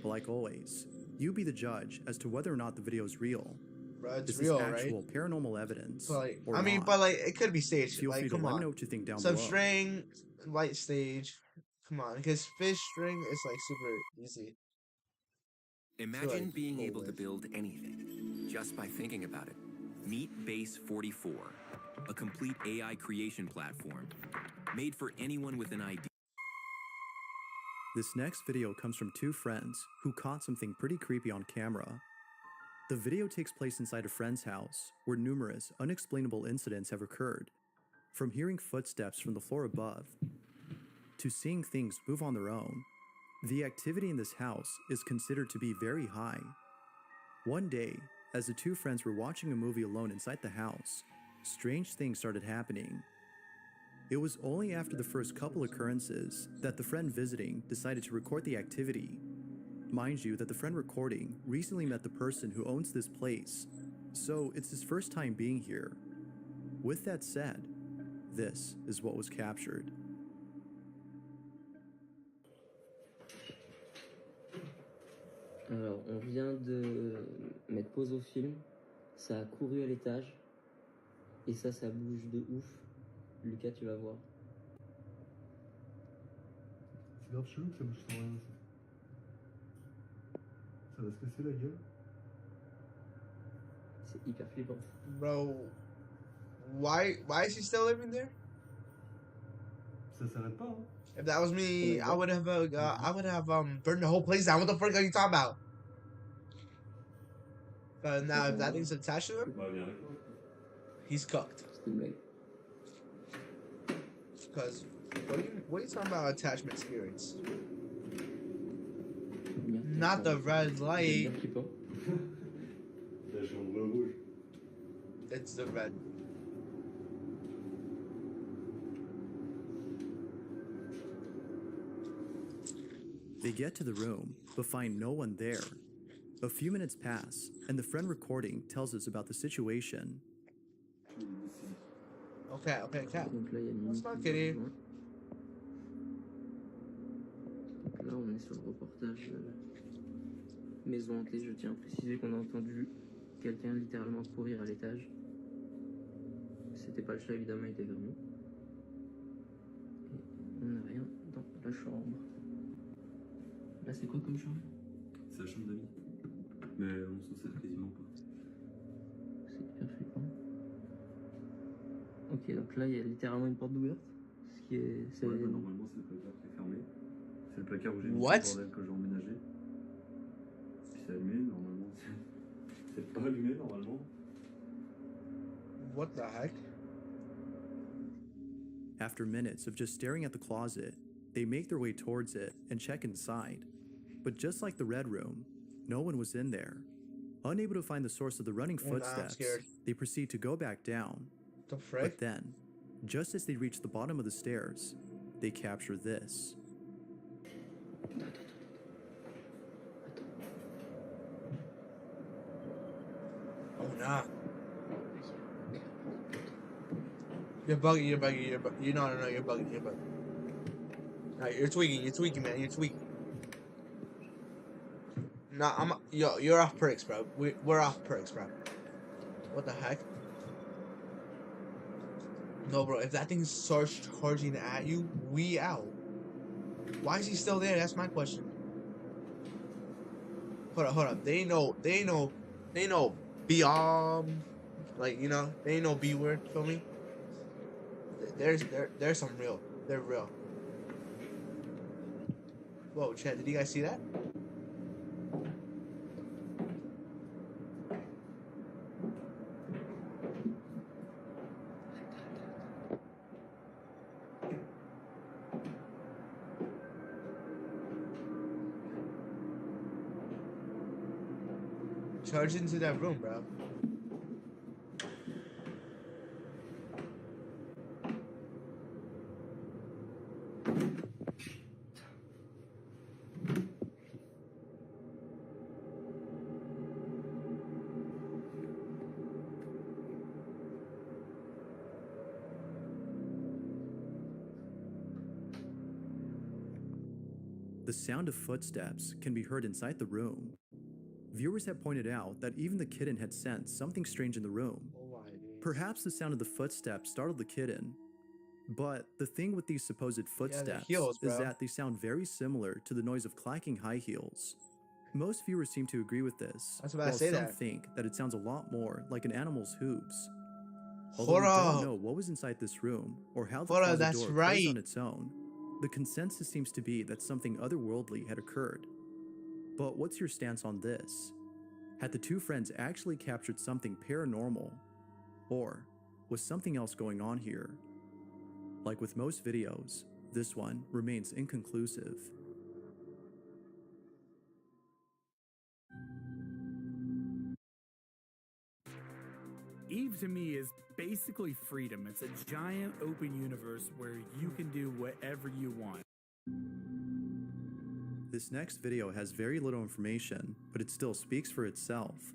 But like always, you be the judge as to whether or not the video is real. Bro, it's This real, is right? actual paranormal evidence. But like, or I mean, not. but like, it could be staged. Feel Like, free to come let me on. know what you think down Some below. string, light stage. Come on, because fish string is like super easy. Imagine like, being go able to with. build anything just by thinking about it. Meet Base 44, a complete AI creation platform made for anyone with an idea. This next video comes from two friends who caught something pretty creepy on camera. The video takes place inside a friend's house where numerous unexplainable incidents have occurred. From hearing footsteps from the floor above to seeing things move on their own, the activity in this house is considered to be very high. One day, as the two friends were watching a movie alone inside the house, strange things started happening. It was only after the first couple occurrences that the friend visiting decided to record the activity. Mind you that the friend recording recently met the person who owns this place, so it's his first time being here. With that said, this is what was captured. Alors, on vient de mettre pause au film, ça a couru à l'étage, et ça bouge de ouf. Lucas, tu vas voir. grave chelou que ça bouge sans rien, ça. Ça va se casser la gueule. C'est hyper flippant. Bro, why is he still living there? Ça s'arrête pas, hein. If that was me, I would have burned the whole place down. What the fuck are you talking about? But now, if that thing's attached to him, he's cooked. Because what are you talking about attachment spirits? Not the red light. It's the red. They get to the room, but find no one there. A few minutes pass, and the friend recording tells us about the situation. Okay, cat. That's not kitty. Là, on est sur le reportage maison hantée. Je tiens à préciser qu'on a entendu quelqu'un littéralement courir à l'étage. C'était pas le chat, évidemment, il était vers nous. Et on n'a rien dans la chambre. Là, c'est quoi comme chambre? C'est la chambre d'amis. Mais on s'en sert quasiment pas. C'est hyper flippant. Ok, donc là, il y a littéralement une porte ouverte. Ce qui est. Ouais, bah, normalement, c'est le placard qui est fermé. C'est le placard où j'ai mis le bordel quand j'ai emménagé. Puis c'est allumé, normalement. C'est pas allumé, normalement. What the heck? After minutes of just staring at the closet, they make their way towards it and check inside. But just like the red room, no one was in there. Unable to find the source of the running footsteps, they proceed to go back down. The frick? But then, just as they reach the bottom of the stairs, they capture this. Oh nah. You're bugging. You no, you're bugging. Nah, you're tweaking, man. You're tweaking. Nah, you're off perks, bro. We're off perks, bro. What the heck? No, bro. If that thing starts charging at you, we out. Why is he still there? That's my question. Hold up. They know. Like, you know, they ain't no B word. Feel me? There's some real. They're real. Whoa, Chad, did you guys see that? Charge into that room, bro. The sound of footsteps can be heard inside the room. Viewers have pointed out that even the kitten had sensed something strange in the room. Perhaps the sound of the footsteps startled the kitten. But the thing with these supposed footsteps is that they sound very similar to the noise of clacking high heels. Most viewers seem to agree with this, while some think that it sounds a lot more like an animal's hooves. Although we don't know what was inside this room or how the closet door closed on its own, the consensus seems to be that something otherworldly had occurred. But what's your stance on this? Had the two friends actually captured something paranormal? Or was something else going on here? Like with most videos, this one remains inconclusive. Eve to me is basically freedom. It's a giant open universe where you can do whatever you want. This next video has very little information, but it still speaks for itself.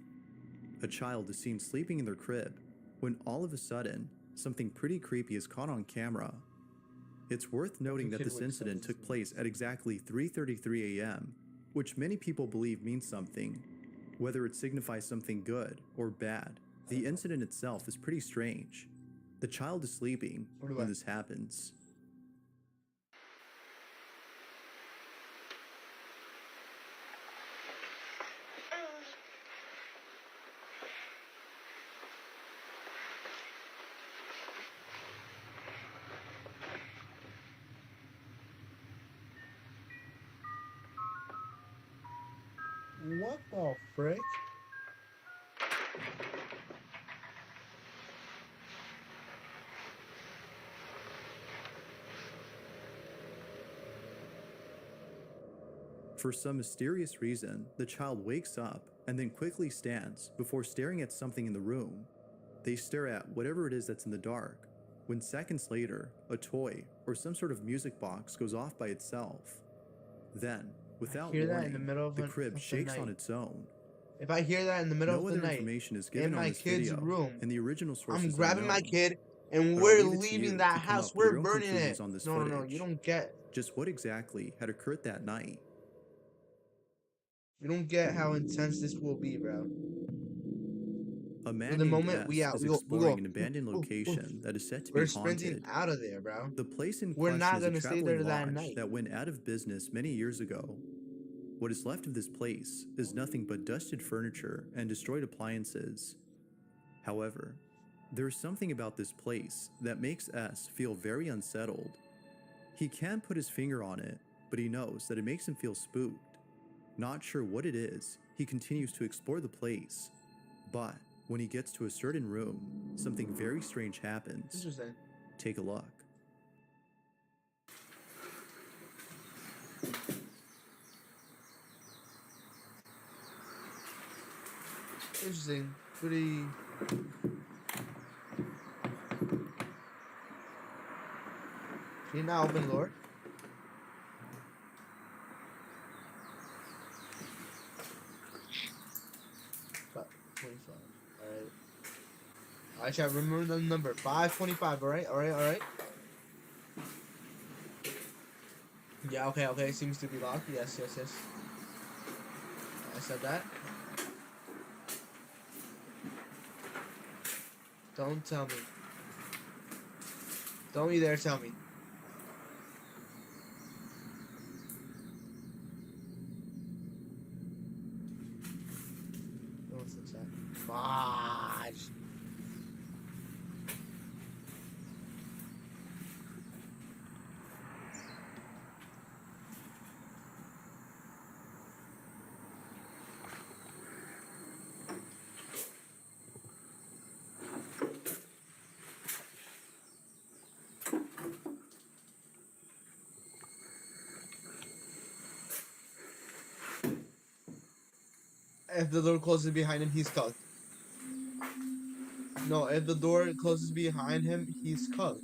A child is seen sleeping in their crib, when all of a sudden, something pretty creepy is caught on camera. It's worth noting that this incident took place at exactly 3:33 a.m., which many people believe means something. Whether it signifies something good or bad, the incident itself is pretty strange. The child is sleeping when this happens. What the frick? For some mysterious reason, the child wakes up and then quickly stands before staring at something in the room. They stare at whatever it is that's in the dark, when seconds later, a toy or some sort of music box goes off by itself. Then, without hear that warning, in the middle of the the crib shakes on night. its own. If I hear that in the middle No of the other night, information is given in on my this kid's video, room, and the original source I'm is grabbing my unknown. kid and But I'll we're leave it to you leaving to that come house. up with We're your own burning it. conclusions on this No, you footage. don't get. Just what exactly had occurred that night? You don't get how intense this will be, bro. A man the named moment S we out, is we go, exploring an abandoned location that is said to be we're sprinting haunted. out of there, bro. The place in We're question not is a gonna stay traveling there that lodge night. that went out of business many years ago. What is left of this place is nothing but dusted furniture and destroyed appliances. However, there is something about this place that makes S feel very unsettled. He can't put his finger on it, but he knows that it makes him feel spooked. Not sure what it is, he continues to explore the place. But when he gets to a certain room, something very strange happens. Interesting. Take a look. Interesting. Pretty. Can you now open the door? But 25. Alright. I shall remember the number. 525, alright? Alright. Yeah, okay. Seems to be locked. Yes. I said that. Don't tell me. Don't you dare tell me. What's inside? Fudge. If the door closes behind him, he's cooked. No, if the door closes behind him, he's cooked.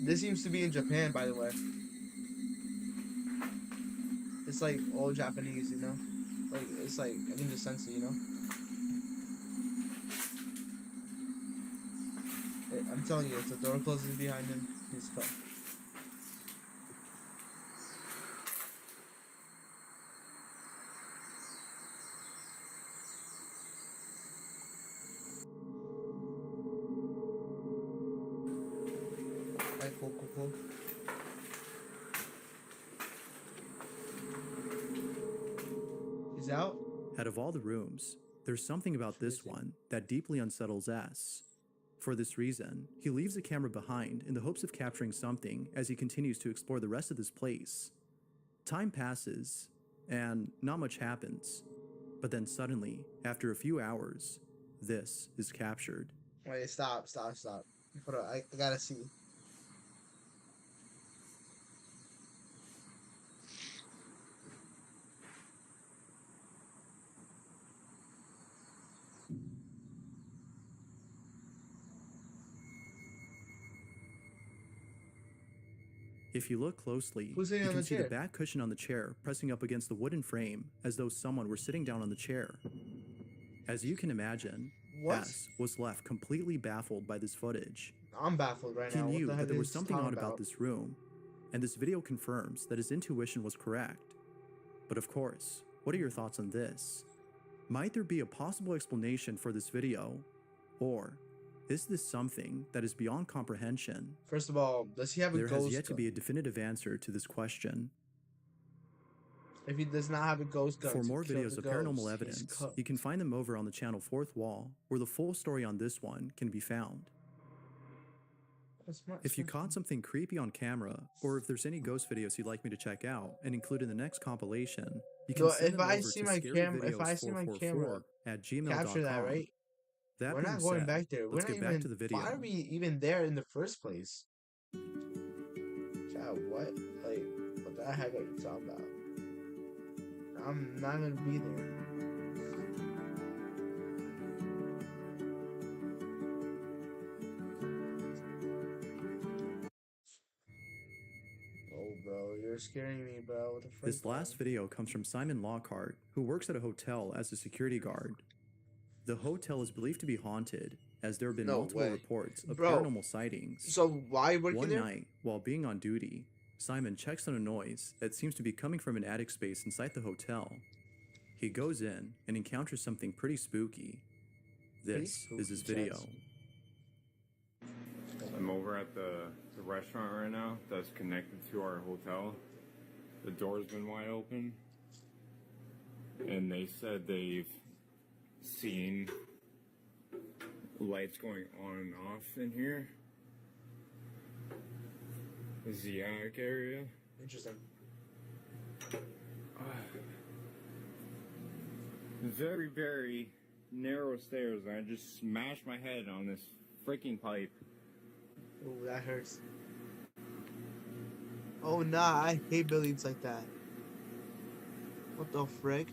This seems to be in Japan, by the way. It's like old Japanese, you know? Like, it's like, I can just sense it, you know? I'm telling you, if the door closes behind him, he's cooked. Cool. He's out? Out of all the rooms, there's something about this one that deeply unsettles S. For this reason, he leaves the camera behind in the hopes of capturing something as he continues to explore the rest of this place. Time passes, and not much happens. But then suddenly, after a few hours, this is captured. Wait, stop. Hold on, I gotta see. If you look closely, Who's sitting you on can the see the chair? back cushion on the chair pressing up against the wooden frame as though someone were sitting down on the chair. As you can imagine, What? S was left completely baffled by this footage. I'm baffled right He now. knew What the that heck there was is something talking odd about this room, and this video confirms that his intuition was correct. But of course, what are your thoughts on this? Might there be a possible explanation for this video? Or is this something that is beyond comprehension? First of all, does he have a There ghost has yet to gun? be a definitive answer to this question. If he does not have a ghost gun For to more kill videos the of paranormal ghost, he's evidence, cooked. you can find them over on the channel Fourth Wall, where the full story on this one can be found. If you caught something creepy on camera, or if there's any ghost videos you'd like me to check out and include in the next compilation, you can send them over to scaryvideos444 at gmail.com. Capture that, right? That We're being not going said, back there. let's get back to the video. Why are we even there in the first place? Child, what? Like, what the heck are you talking about? I'm not gonna be there. Oh, bro, you're scaring me, bro. What the frick? This last video comes from Simon Lockhart, who works at a hotel as a security guard. The hotel is believed to be haunted, as there have been multiple reports of paranormal sightings. So why are you working there? One night, while being on duty, Simon checks on a noise that seems to be coming from an attic space inside the hotel. He goes in and encounters something pretty spooky. This is his video. I'm over at the restaurant right now that's connected to our hotel. The door's been wide open. And they said they've seen lights going on and off in here. This is the attic area. Interesting. Very, very narrow stairs, and I just smashed my head on this freaking pipe. Oh, that hurts. Oh, nah, I hate buildings like that. What the frick?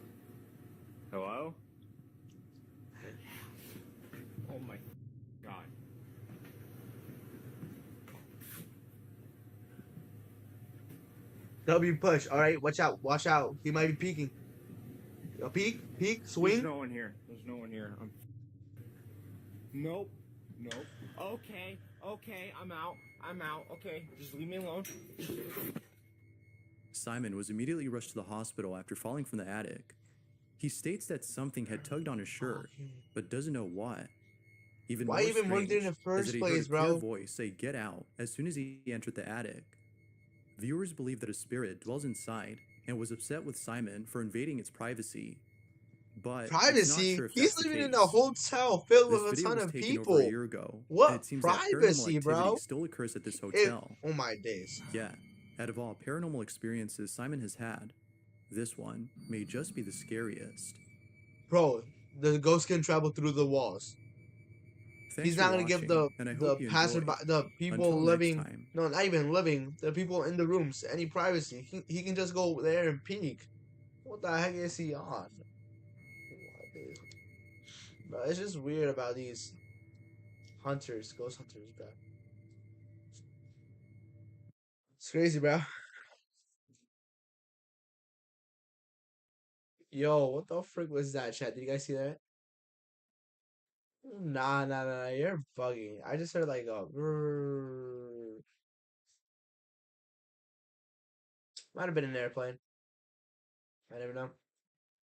Hello? Oh my god. W push. All right, watch out. Watch out. He might be peeking. Yo, peek, swing. There's no one here. There's no one here. Nope. Nope. Okay. Okay. I'm out. Okay. Just leave me alone. Simon was immediately rushed to the hospital after falling from the attic. He states that something had tugged on his shirt, but doesn't know what. Why even work there in the first place, bro? He heard a clear voice say "get out" as soon as he entered the attic. Viewers believe that a spirit dwells inside and was upset with Simon for invading its privacy. But privacy? Sure he's living in a hotel filled with a ton of people. Over a year ago, what it seems privacy, that bro? Still occurs at this hotel. Oh my days. Yeah, out of all paranormal experiences Simon has had, this one may just be the scariest. Bro, the ghost can travel through the walls. He's not gonna give the passerby, the people living, no, not even living, the people in the rooms any privacy. He can just go there and peek. What the heck is he on? Bro, it's just weird about these hunters, ghost hunters, bro. It's crazy, bro. Yo, what the frick was that, chat? Did you guys see that? Nah, you're bugging. I just heard like a might have been an airplane. I never know.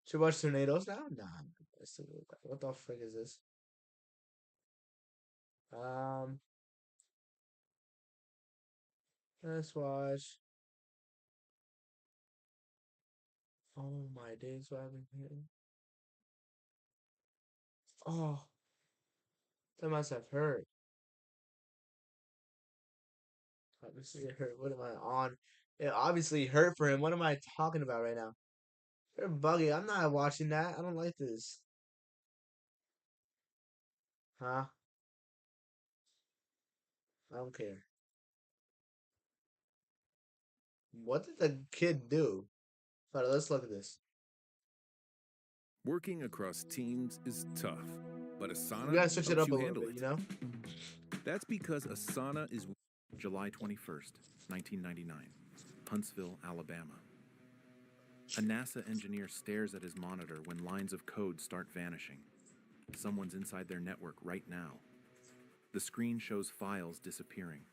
Should we watch tornadoes now? Nah. What the frick is this? Let's watch. Oh my days, what happened here? Oh. That must have hurt. Obviously it hurt. What am I on? It obviously hurt for him. What am I talking about right now? You're buggy. I'm not watching that. I don't like this. Huh? I don't care. What did the kid do? Alright, let's look at this. Working across teams is tough, but Asana You gotta switch it helps up a you little handle bit, it. you know? That's because Asana is July 21st, 1999, Huntsville, Alabama. A NASA engineer stares at his monitor when lines of code start vanishing. Someone's inside their network right now. The screen shows files disappearing.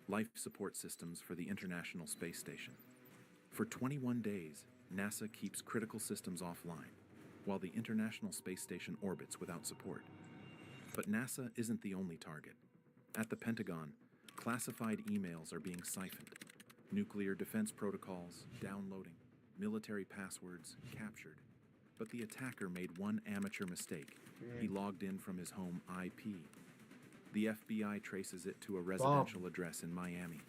Life support systems for the International Space Station. For 21 days, NASA keeps critical systems offline, while the International Space Station orbits without support. But NASA isn't the only target. At the Pentagon, classified emails are being siphoned. Nuclear defense protocols, downloading. Military passwords, captured. But the attacker made one amateur mistake. He logged in from his home IP. The FBI traces it to a residential address in Miami.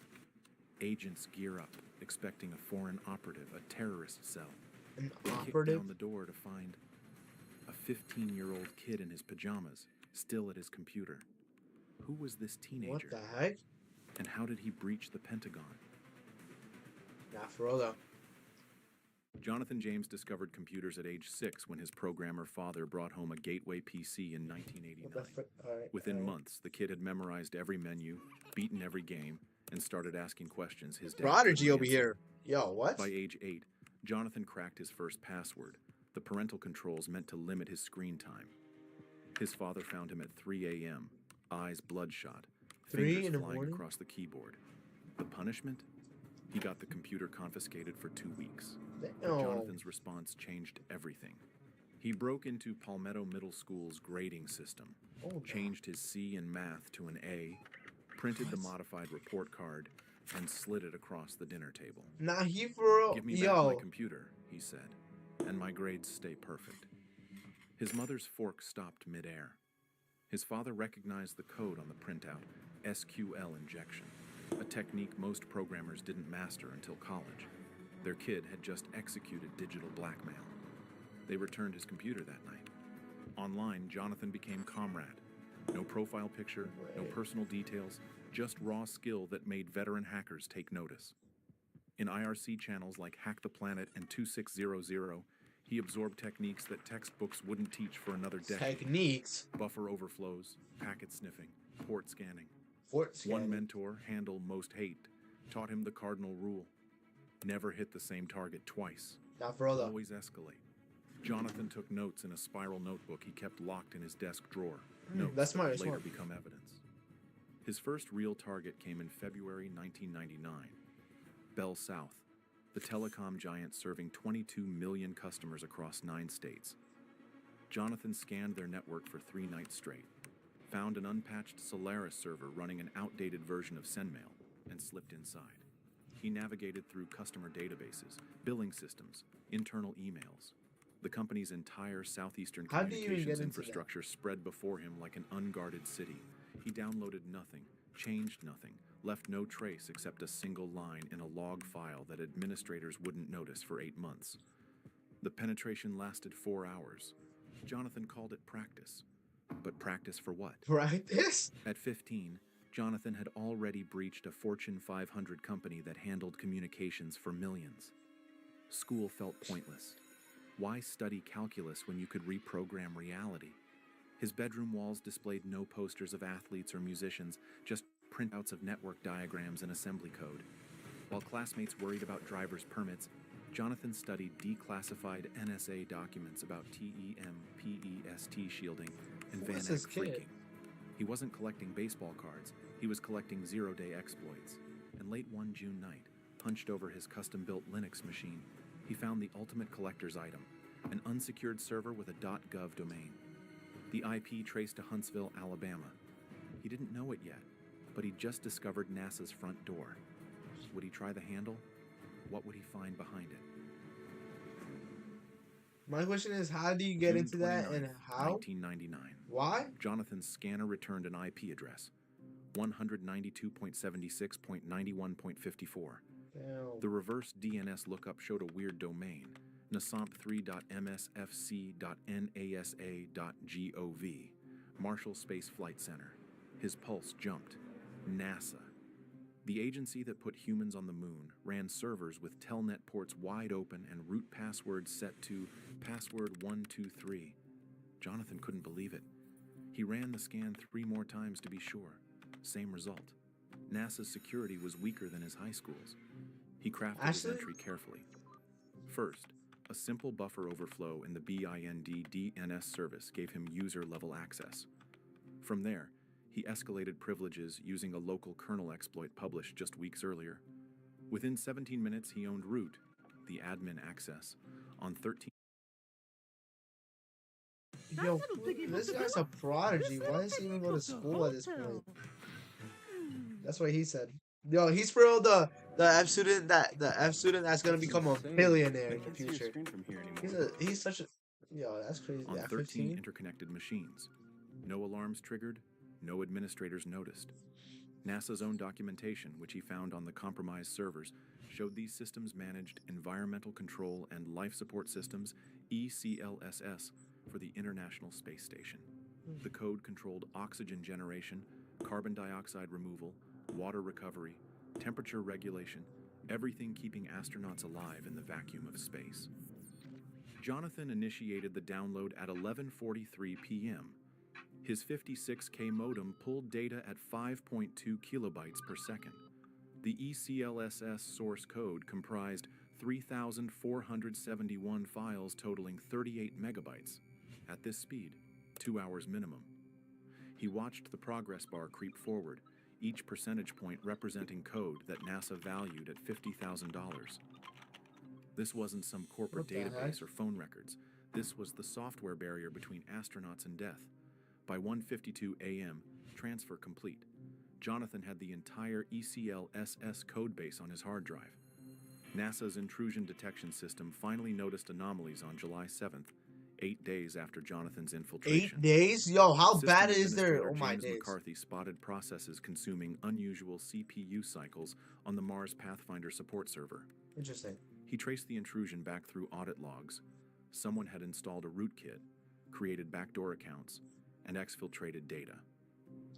Agents gear up, expecting a foreign operative, a terrorist cell. An They kick operative? down the door to find a 15-year-old kid in his pajamas, still at his computer. Who was this teenager? What the heck? And how did he breach the Pentagon? Nah, for real though. Jonathan James discovered computers at age 6 when his programmer father brought home a Gateway PC in 1989. Within months, the kid had memorized every menu, beaten every game, and started asking questions his dad Prodigy couldn't over answer. here. Yo, what? By age 8, Jonathan cracked his first password, the parental controls meant to limit his screen time. His father found him at 3 a.m., eyes bloodshot, 3 fingers in the flying morning? across the keyboard. The punishment? He got the computer confiscated for 2 weeks. But Damn. Jonathan's response changed everything. He broke into Palmetto Middle School's grading system, changed his C in math to an A, printed the modified report card, and slid it across the dinner table. Nah, he for real. Give me back my computer, he said, and my grades stay perfect. His mother's fork stopped midair. His father recognized the code on the printout, SQL injection, a technique most programmers didn't master until college. Their kid had just executed digital blackmail. They returned his computer that night. Online, Jonathan became comrade. No profile picture, no personal details, just raw skill that made veteran hackers take notice. In IRC channels like Hack the Planet and 2600, he absorbed techniques that textbooks wouldn't teach for another decade. Techniques? Buffer overflows, packet sniffing, port scanning. Port scanning. One mentor, Handel Most Hate, taught him the cardinal rule. Never hit the same target twice. Not for real though. Always escalate. Jonathan took notes in a spiral notebook he kept locked in his desk drawer. Notes that's smart, that that's later smart. become evidence. His first real target came in February 1999. Bell South, the telecom giant serving 22 million customers across 9 states. Jonathan scanned their network for 3 nights straight, found an unpatched Solaris server running an outdated version of SendMail, and slipped inside. He navigated through customer databases, billing systems, internal emails. The company's entire southeastern How do you even communications get into infrastructure spread before him like an unguarded city. He downloaded nothing, changed nothing, left no trace except a single line in a log file that administrators wouldn't notice for 8 months. The penetration lasted 4 hours. Jonathan called it practice. But practice for what? Practice? At 15, Jonathan had already breached a Fortune 500 company that handled communications for millions. School felt pointless. Why study calculus when you could reprogram reality? His bedroom walls displayed no posters of athletes or musicians, just printouts of network diagrams and assembly code. While classmates worried about driver's permits, Jonathan studied declassified NSA documents about TEM-PEST shielding and Who Van is this Eck kid? phreaking. He wasn't collecting baseball cards, he was collecting zero-day exploits. And late one June night, hunched over his custom-built Linux machine, he found the ultimate collector's item, an unsecured server with a .gov domain. The IP traced to Huntsville, Alabama. He didn't know it yet, but he'd just discovered NASA's front door. Would he try the handle? What would he find behind it? My question is, how do you get June into that 29th, and how? 1999. Why? Jonathan's scanner returned an IP address, 192.76.91.54. Damn. The reverse DNS lookup showed a weird domain, nasomp3.msfc.nasa.gov, Marshall Space Flight Center. His pulse jumped. NASA. The agency that put humans on the moon ran servers with telnet ports wide open and root passwords set to password 123. Jonathan couldn't believe it. He ran the scan 3 more times to be sure. Same result. NASA's security was weaker than his high school's. He crafted his entry carefully. First, a simple buffer overflow in the BIND DNS service gave him user-level access. From there, he escalated privileges using a local kernel exploit published just weeks earlier. Within 17 minutes, he owned root, the admin access, on 13. Yo, this guy's a prodigy. Why does he even go to school at this point? That's what he said. Yo, he's for real the F student that's gonna become a billionaire in the future. He's such a that's crazy. On At 13 15? interconnected machines. No alarms triggered, No administrators noticed. NASA's own documentation, which he found on the compromised servers, showed these systems managed Environmental Control and Life Support Systems, ECLSS, for the International Space Station. The code controlled oxygen generation, carbon dioxide removal, water recovery, temperature regulation, everything keeping astronauts alive in the vacuum of space. Jonathan initiated the download at 11:43 p.m. His 56K modem pulled data at 5.2 kilobytes per second. The ECLSS source code comprised 3,471 files totaling 38 megabytes. At this speed, 2 hours minimum. He watched the progress bar creep forward, each percentage point representing code that NASA valued at $50,000. This wasn't some corporate database or phone records. This was the software barrier between astronauts and death. By 1:52 a.m., transfer complete. Jonathan had the entire ECLSS codebase on his hard drive. NASA's intrusion detection system finally noticed anomalies on July 7th, 8 days after Jonathan's infiltration. 8 days? Yo, how System bad is there? Administrator Oh my James days. McCarthy spotted processes consuming unusual CPU cycles on the Mars Pathfinder support server. Interesting. He traced the intrusion back through audit logs. Someone had installed a rootkit, created backdoor accounts, and exfiltrated data.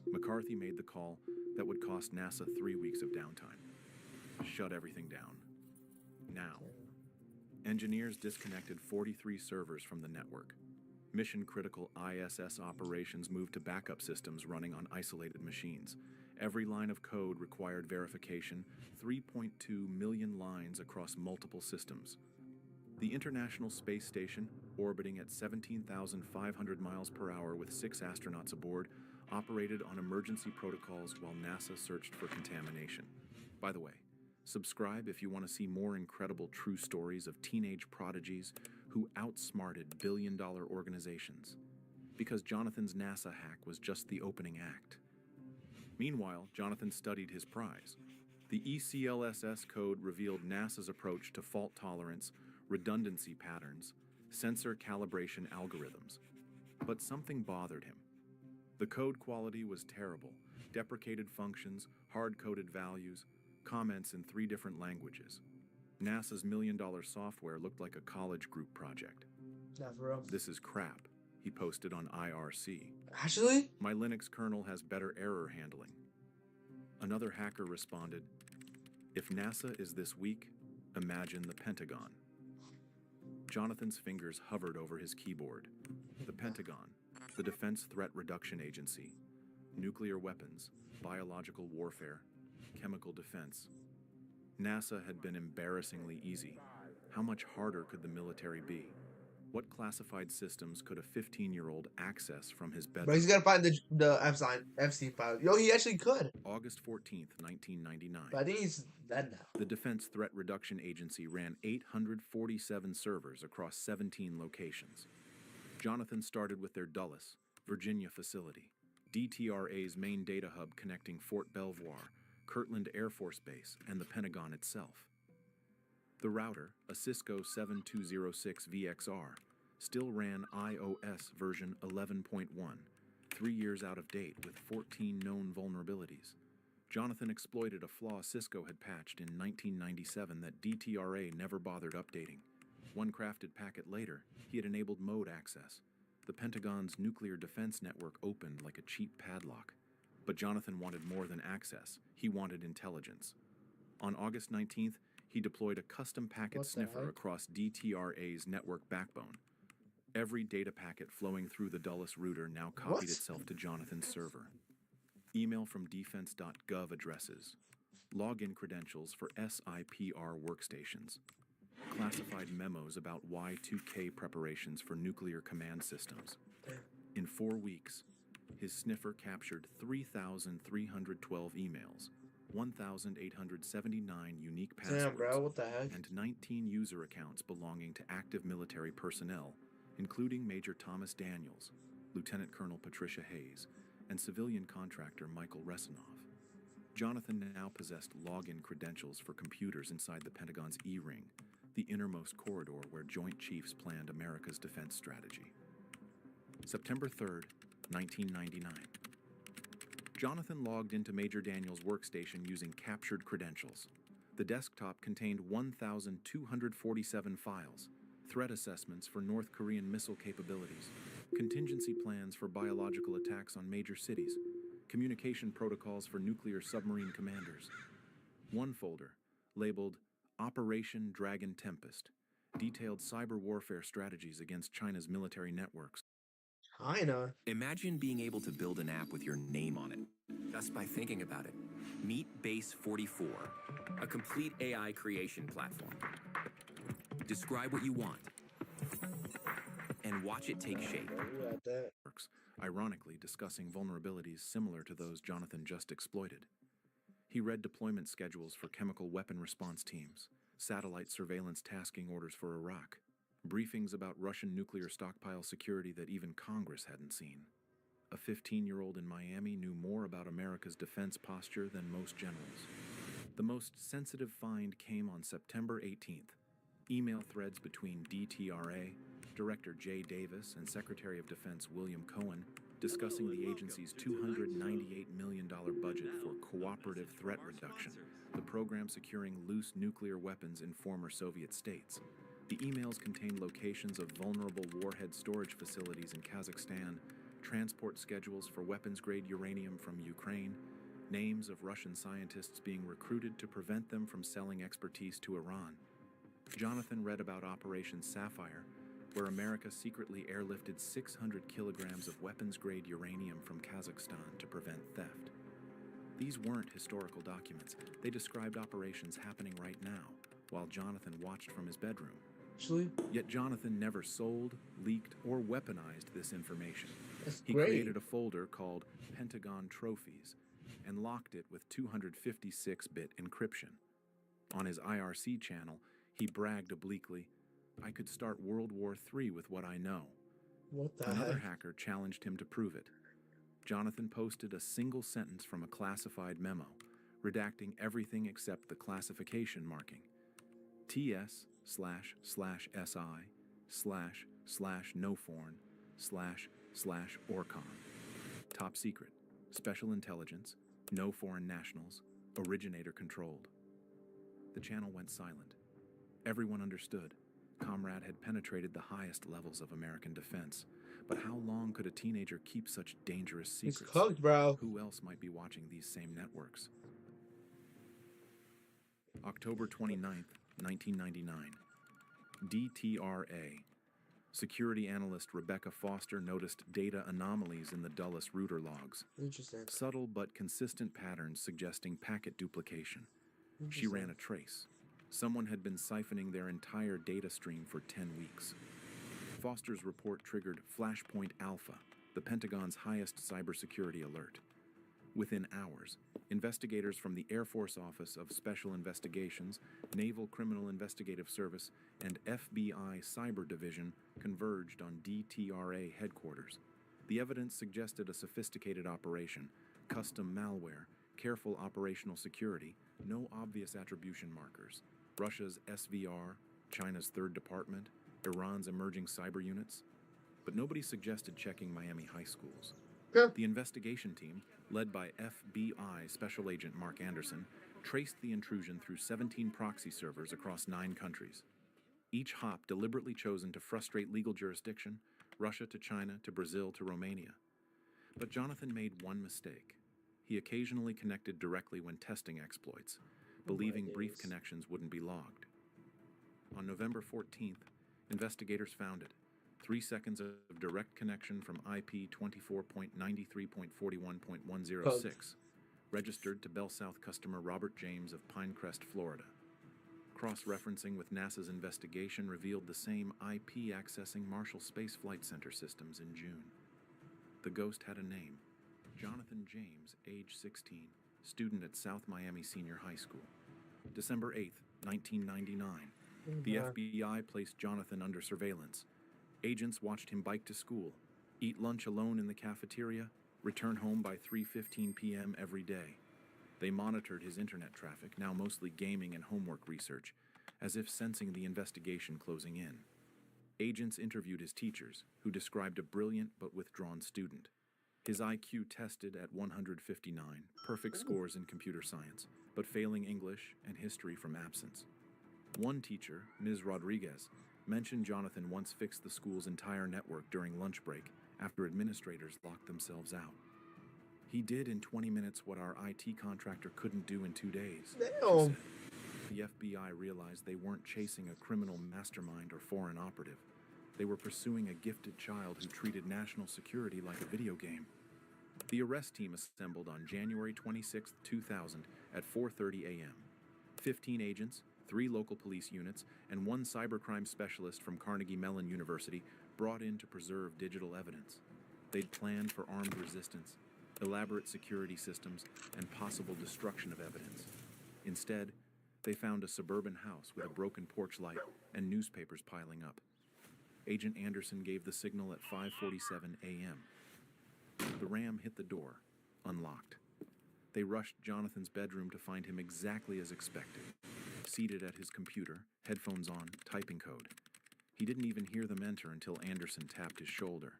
McCarthy made the call that would cost NASA 3 weeks of downtime. Shut everything down. Now. Engineers disconnected 43 servers from the network. Mission-critical ISS operations moved to backup systems running on isolated machines. Every line of code required verification, 3.2 million lines across multiple systems. The International Space Station, orbiting at 17,500 miles per hour with 6 astronauts aboard, operated on emergency protocols while NASA searched for contamination. By the way, subscribe if you want to see more incredible true stories of teenage prodigies who outsmarted billion-dollar organizations. Because Jonathan's NASA hack was just the opening act. Meanwhile, Jonathan studied his prize. The ECLSS code revealed NASA's approach to fault tolerance, redundancy patterns, sensor calibration algorithms. But something bothered him. The code quality was terrible. Deprecated functions, hard-coded values, comments in 3 different languages. NASA's million-dollar software looked like a college group project. Not for real. This is crap, he posted on IRC. Actually? My Linux kernel has better error handling. Another hacker responded, if NASA is this weak, imagine the Pentagon. Jonathan's fingers hovered over his keyboard. The Pentagon, the Defense Threat Reduction Agency, nuclear weapons, biological warfare, chemical defense. NASA had been embarrassingly easy. How much harder could the military be? What classified systems could a 15-year-old access from his bedroom? But he's gotta find the Epstein file. Yo, he actually could. August 14th, 1999. But I think he's dead now. The Defense Threat Reduction Agency ran 847 servers across 17 locations. Jonathan started with their Dulles, Virginia facility, DTRA's main data hub connecting Fort Belvoir, Kirtland Air Force Base, and the Pentagon itself. The router, a Cisco 7206 VXR, still ran iOS version 11.1, 3 years out of date with 14 known vulnerabilities. Jonathan exploited a flaw Cisco had patched in 1997 that DTRA never bothered updating. One crafted packet later, he had enabled mode access. The Pentagon's nuclear defense network opened like a cheap padlock. But Jonathan wanted more than access. He wanted intelligence. On August 19th, he deployed a custom packet sniffer across DTRA's network backbone. Every data packet flowing through the Dulles router now copied itself to Jonathan's server. Email from defense.gov addresses. Login credentials for SIPR workstations. Classified memos about Y2K preparations for nuclear command systems. In 4 weeks, his sniffer captured 3,312 emails, 1,879 unique passwords, Damn, bro, what the heck? and 19 user accounts belonging to active military personnel, including Major Thomas Daniels, Lieutenant Colonel Patricia Hayes, and civilian contractor Michael Resinov. Jonathan now possessed login credentials for computers inside the Pentagon's E-Ring, the innermost corridor where Joint Chiefs planned America's defense strategy. September 3rd, 1999. Jonathan logged into Major Daniels' workstation using captured credentials. The desktop contained 1,247 files, threat assessments for North Korean missile capabilities, contingency plans for biological attacks on major cities, communication protocols for nuclear submarine commanders. One folder, labeled Operation Dragon Tempest, detailed cyber warfare strategies against China's military networks. China? Imagine being able to build an app with your name on it, just by thinking about it. Meet Base 44, a complete AI creation platform. Describe what you want, and watch it take shape. Ironically discussing vulnerabilities similar to those Jonathan just exploited. He read deployment schedules for chemical weapon response teams, satellite surveillance tasking orders for Iraq, briefings about Russian nuclear stockpile security that even Congress hadn't seen. A 15-year-old in Miami knew more about America's defense posture than most generals. The most sensitive find came on September 18th. Email threads between DTRA, Director Jay Davis, and Secretary of Defense William Cohen discussing the agency's $298 million budget for cooperative threat reduction, the program securing loose nuclear weapons in former Soviet states. The emails contain locations of vulnerable warhead storage facilities in Kazakhstan, transport schedules for weapons-grade uranium from Ukraine, names of Russian scientists being recruited to prevent them from selling expertise to Iran. Jonathan read about Operation Sapphire, where America secretly airlifted 600 kilograms of weapons-grade uranium from Kazakhstan to prevent theft. These weren't historical documents. They described operations happening right now, while Jonathan watched from his bedroom. Yet Jonathan never sold, leaked, or weaponized this information. He created a folder called Pentagon Trophies and locked it with 256-bit encryption. On his IRC channel, he bragged obliquely, "I could start World War III with what I know." What the Another heck? hacker challenged him to prove it. Jonathan posted a single sentence from a classified memo, redacting everything except the classification marking. TS//SI//NOFORN//Orcon. Top secret. Special intelligence. No foreign nationals. Originator controlled. The channel went silent. Everyone understood. Comrade had penetrated the highest levels of American defense. But how long could a teenager keep such dangerous secrets? He's cooked, bro. Who else might be watching these same networks? October 29th, 1999. DTRA. Security analyst Rebecca Foster noticed data anomalies in the Dulles router logs. Interesting. Subtle but consistent patterns suggesting packet duplication. She ran a trace. Someone had been siphoning their entire data stream for 10 weeks. Foster's report triggered Flashpoint Alpha, the Pentagon's highest cybersecurity alert. Within hours, investigators from the Air Force Office of Special Investigations, Naval Criminal Investigative Service, and FBI Cyber Division converged on DTRA headquarters. The evidence suggested a sophisticated operation, custom malware, careful operational security, no obvious attribution markers. Russia's SVR, China's Third Department, Iran's emerging cyber units. But nobody suggested checking Miami high schools. The investigation team, led by FBI Special Agent Mark Anderson, traced the intrusion through 17 proxy servers across 9 countries. Each hop deliberately chosen to frustrate legal jurisdiction, Russia to China to Brazil to Romania. But Jonathan made one mistake. He occasionally connected directly when testing exploits, believing brief connections wouldn't be logged. On November 14th, investigators found it. 3 seconds of direct connection from IP 24.93.41.106, registered to BellSouth customer Robert James of Pinecrest, Florida. Cross-referencing with NASA's investigation revealed the same IP accessing Marshall Space Flight Center systems in June. The ghost had a name, Jonathan James, age 16, student at South Miami Senior High School. December 8th, 1999. The FBI placed Jonathan under surveillance. Agents watched him bike to school, eat lunch alone in the cafeteria, return home by 3:15 p.m. every day. They monitored his internet traffic, now mostly gaming and homework research, as if sensing the investigation closing in. Agents interviewed his teachers, who described a brilliant but withdrawn student. His IQ tested at 159, perfect scores in computer science, but failing English and history from absence. One teacher, Ms. Rodriguez, mentioned Jonathan once fixed the school's entire network during lunch break after administrators locked themselves out. He did in 20 minutes what our IT contractor couldn't do in 2 days. Damn. The FBI realized they weren't chasing a criminal mastermind or foreign operative. They were pursuing a gifted child who treated national security like a video game. The arrest team assembled on January 26, 2000 at 4:30 a.m. 15 agents, 3 local police units, and 1 cybercrime specialist from Carnegie Mellon University brought in to preserve digital evidence. They'd planned for armed resistance, elaborate security systems, and possible destruction of evidence. Instead, they found a suburban house with a broken porch light and newspapers piling up. Agent Anderson gave the signal at 5:47 a.m. The ram hit the door, unlocked. They rushed Jonathan's bedroom to find him exactly as expected, seated at his computer, headphones on, typing code. He didn't even hear them enter until Anderson tapped his shoulder.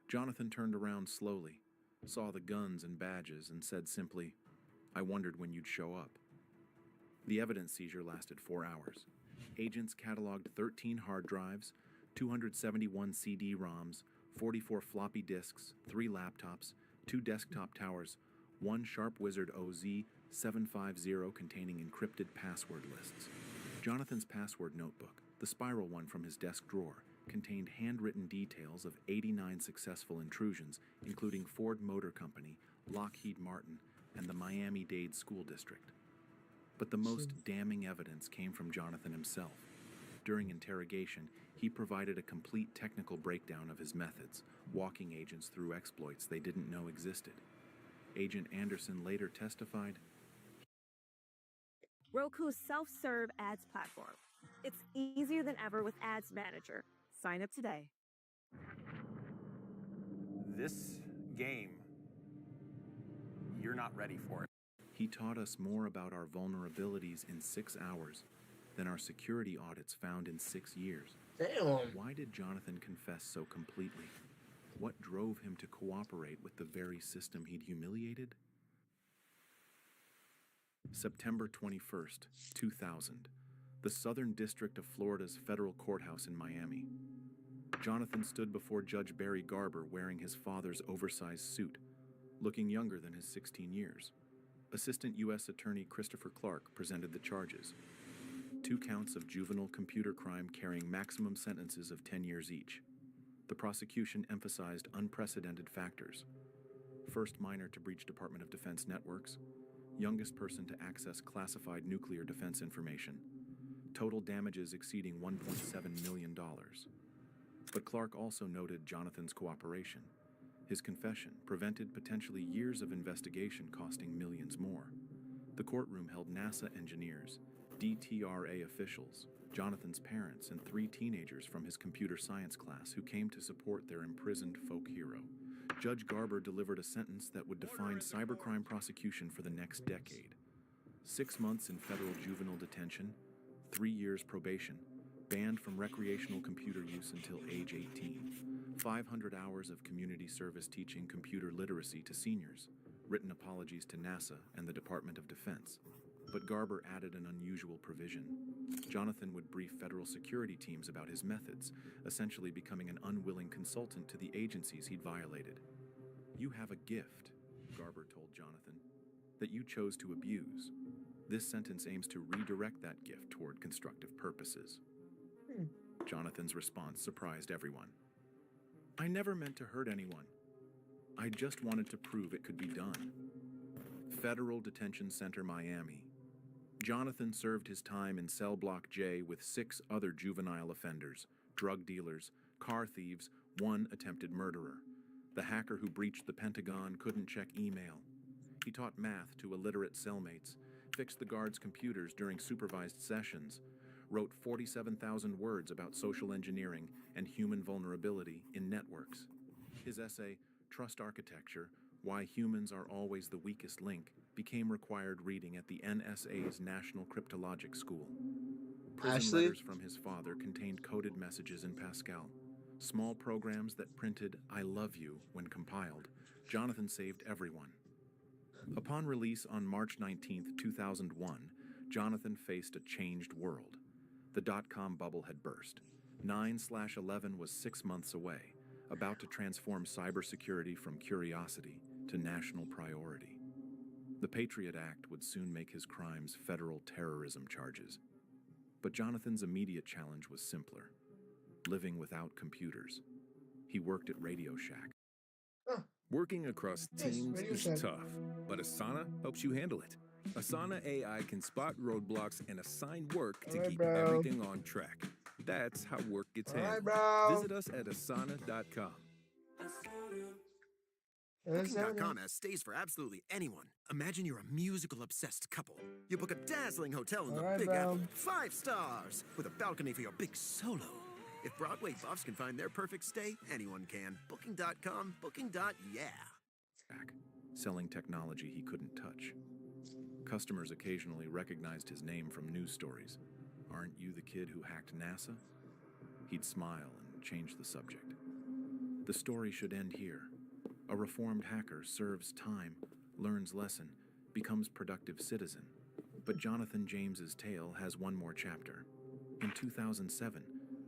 Jonathan turned around slowly, saw the guns and badges, and said simply, "I wondered when you'd show up." The evidence seizure lasted 4 hours. Agents cataloged 13 hard drives, 271 CD-ROMs, 44 floppy disks, 3 laptops, 2 desktop towers, 1 Sharp Wizard OZ750 containing encrypted password lists. Jonathan's password notebook, the spiral one from his desk drawer, contained handwritten details of 89 successful intrusions, including Ford Motor Company, Lockheed Martin, and the Miami-Dade School District. But the most damning evidence came from Jonathan himself. During interrogation, he provided a complete technical breakdown of his methods, walking agents through exploits they didn't know existed. Agent Anderson later testified, Roku's self-serve ads platform. It's easier than ever with Ads Manager. Sign up today. This game, you're not ready for it. He taught us more about our vulnerabilities in 6 hours than our security audits found in 6 years. Damn. Why did Jonathan confess so completely? What drove him to cooperate with the very system he'd humiliated? September 21st, 2000. The Southern District of Florida's federal courthouse in Miami. Jonathan stood before Judge Barry Garber wearing his father's oversized suit, looking younger than his 16 years. Assistant U.S. Attorney Christopher Clark presented the charges. 2 counts of juvenile computer crime carrying maximum sentences of 10 years each. The prosecution emphasized unprecedented factors. First minor to breach Department of Defense networks. Youngest person to access classified nuclear defense information. Total damages exceeding $1.7 million. But Clark also noted Jonathan's cooperation. His confession prevented potentially years of investigation costing millions more. The courtroom held NASA engineers, DTRA officials, Jonathan's parents, and 3 teenagers from his computer science class who came to support their imprisoned folk hero. Judge Garber delivered a sentence that would define cybercrime prosecution for the next decade. 6 months in federal juvenile detention, 3 years probation, banned from recreational computer use until age 18, 500 hours of community service teaching computer literacy to seniors, written apologies to NASA and the Department of Defense. But Garber added an unusual provision. Jonathan would brief federal security teams about his methods, essentially becoming an unwilling consultant to the agencies he'd violated. "You have a gift," Garber told Jonathan, "that you chose to abuse. This sentence aims to redirect that gift toward constructive purposes." Jonathan's response surprised everyone. "I never meant to hurt anyone. I just wanted to prove it could be done." Federal Detention Center, Miami. Jonathan served his time in Cell Block J with 6 other juvenile offenders, drug dealers, car thieves, 1 attempted murderer. The hacker who breached the Pentagon couldn't check email. He taught math to illiterate cellmates, fixed the guards' computers during supervised sessions, wrote 47,000 words about social engineering and human vulnerability in networks. His essay, Trust Architecture, Why Humans Are Always the Weakest Link, became required reading at the NSA's National Cryptologic School. Prison letters from his father contained coded messages in Pascal. Small programs that printed "I love you" when compiled, Jonathan saved everyone. Upon release on March 19, 2001, Jonathan faced a changed world. The dot-com bubble had burst. 9/11 was 6 months away, about to transform cybersecurity from curiosity to national priority. The Patriot Act would soon make his crimes federal terrorism charges. But Jonathan's immediate challenge was simpler: living without computers. He worked at Radio Shack. Working across teams is tough, but Asana helps you handle it. Asana AI can spot roadblocks and assign work to keep everything on track. That's how work gets handled. Visit us at asana.com. Booking.com has stays for absolutely anyone. Imagine you're a musical-obsessed couple. You book a dazzling hotel in the Big Apple, 5 stars, with a balcony for your big solo. If Broadway buffs can find their perfect stay, anyone can. Booking.com, booking.yeah. Selling technology he couldn't touch. Customers occasionally recognized his name from news stories. "Aren't you the kid who hacked NASA?" He'd smile and change the subject. The story should end here. A reformed hacker serves time, learns lesson, becomes productive citizen. But Jonathan James's tale has one more chapter. In 2007,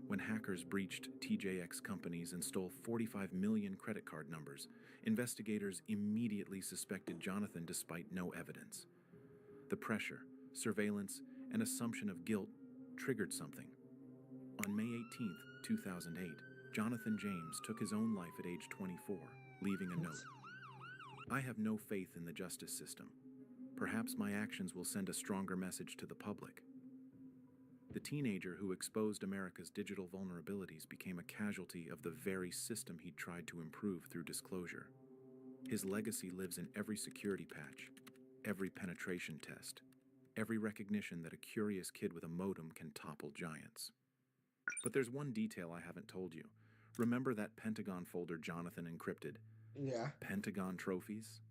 when hackers breached TJX companies and stole 45 million credit card numbers, investigators immediately suspected Jonathan despite no evidence. The pressure, surveillance, and assumption of guilt triggered something. On May 18, 2008, Jonathan James took his own life at age 24, leaving a note. "I have no faith in the justice system. Perhaps my actions will send a stronger message to the public." The teenager who exposed America's digital vulnerabilities became a casualty of the very system he tried to improve through disclosure. His legacy lives in every security patch, every penetration test, every recognition that a curious kid with a modem can topple giants. But there's one detail I haven't told you. Remember that Pentagon folder Jonathan encrypted? Yeah. Pentagon trophies?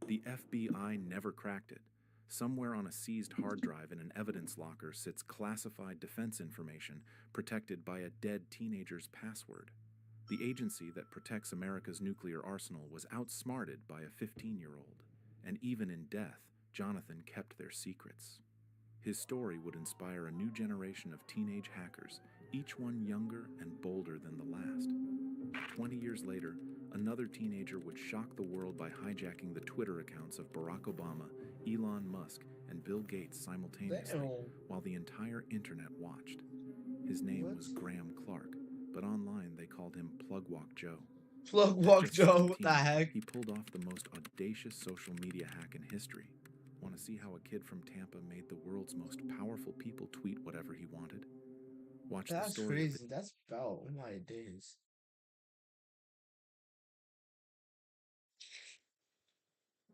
The FBI never cracked it. Somewhere on a seized hard drive in an evidence locker sits classified defense information protected by a dead teenager's password. The agency that protects America's nuclear arsenal was outsmarted by a 15-year-old. And even in death, Jonathan kept their secrets. His story would inspire a new generation of teenage hackers, each one younger and bolder than the last. 20 years later, another teenager would shock the world by hijacking the Twitter accounts of Barack Obama, Elon Musk, and Bill Gates simultaneously, while the entire internet watched. His name was Graham Clark, but online they called him Plugwalk Joe. Plugwalk Joe, what the heck? He pulled off the most audacious social media hack in history. Want to see how a kid from Tampa made the world's most powerful people tweet whatever he wanted? Watch the That's story. crazy. That's about, oh my days.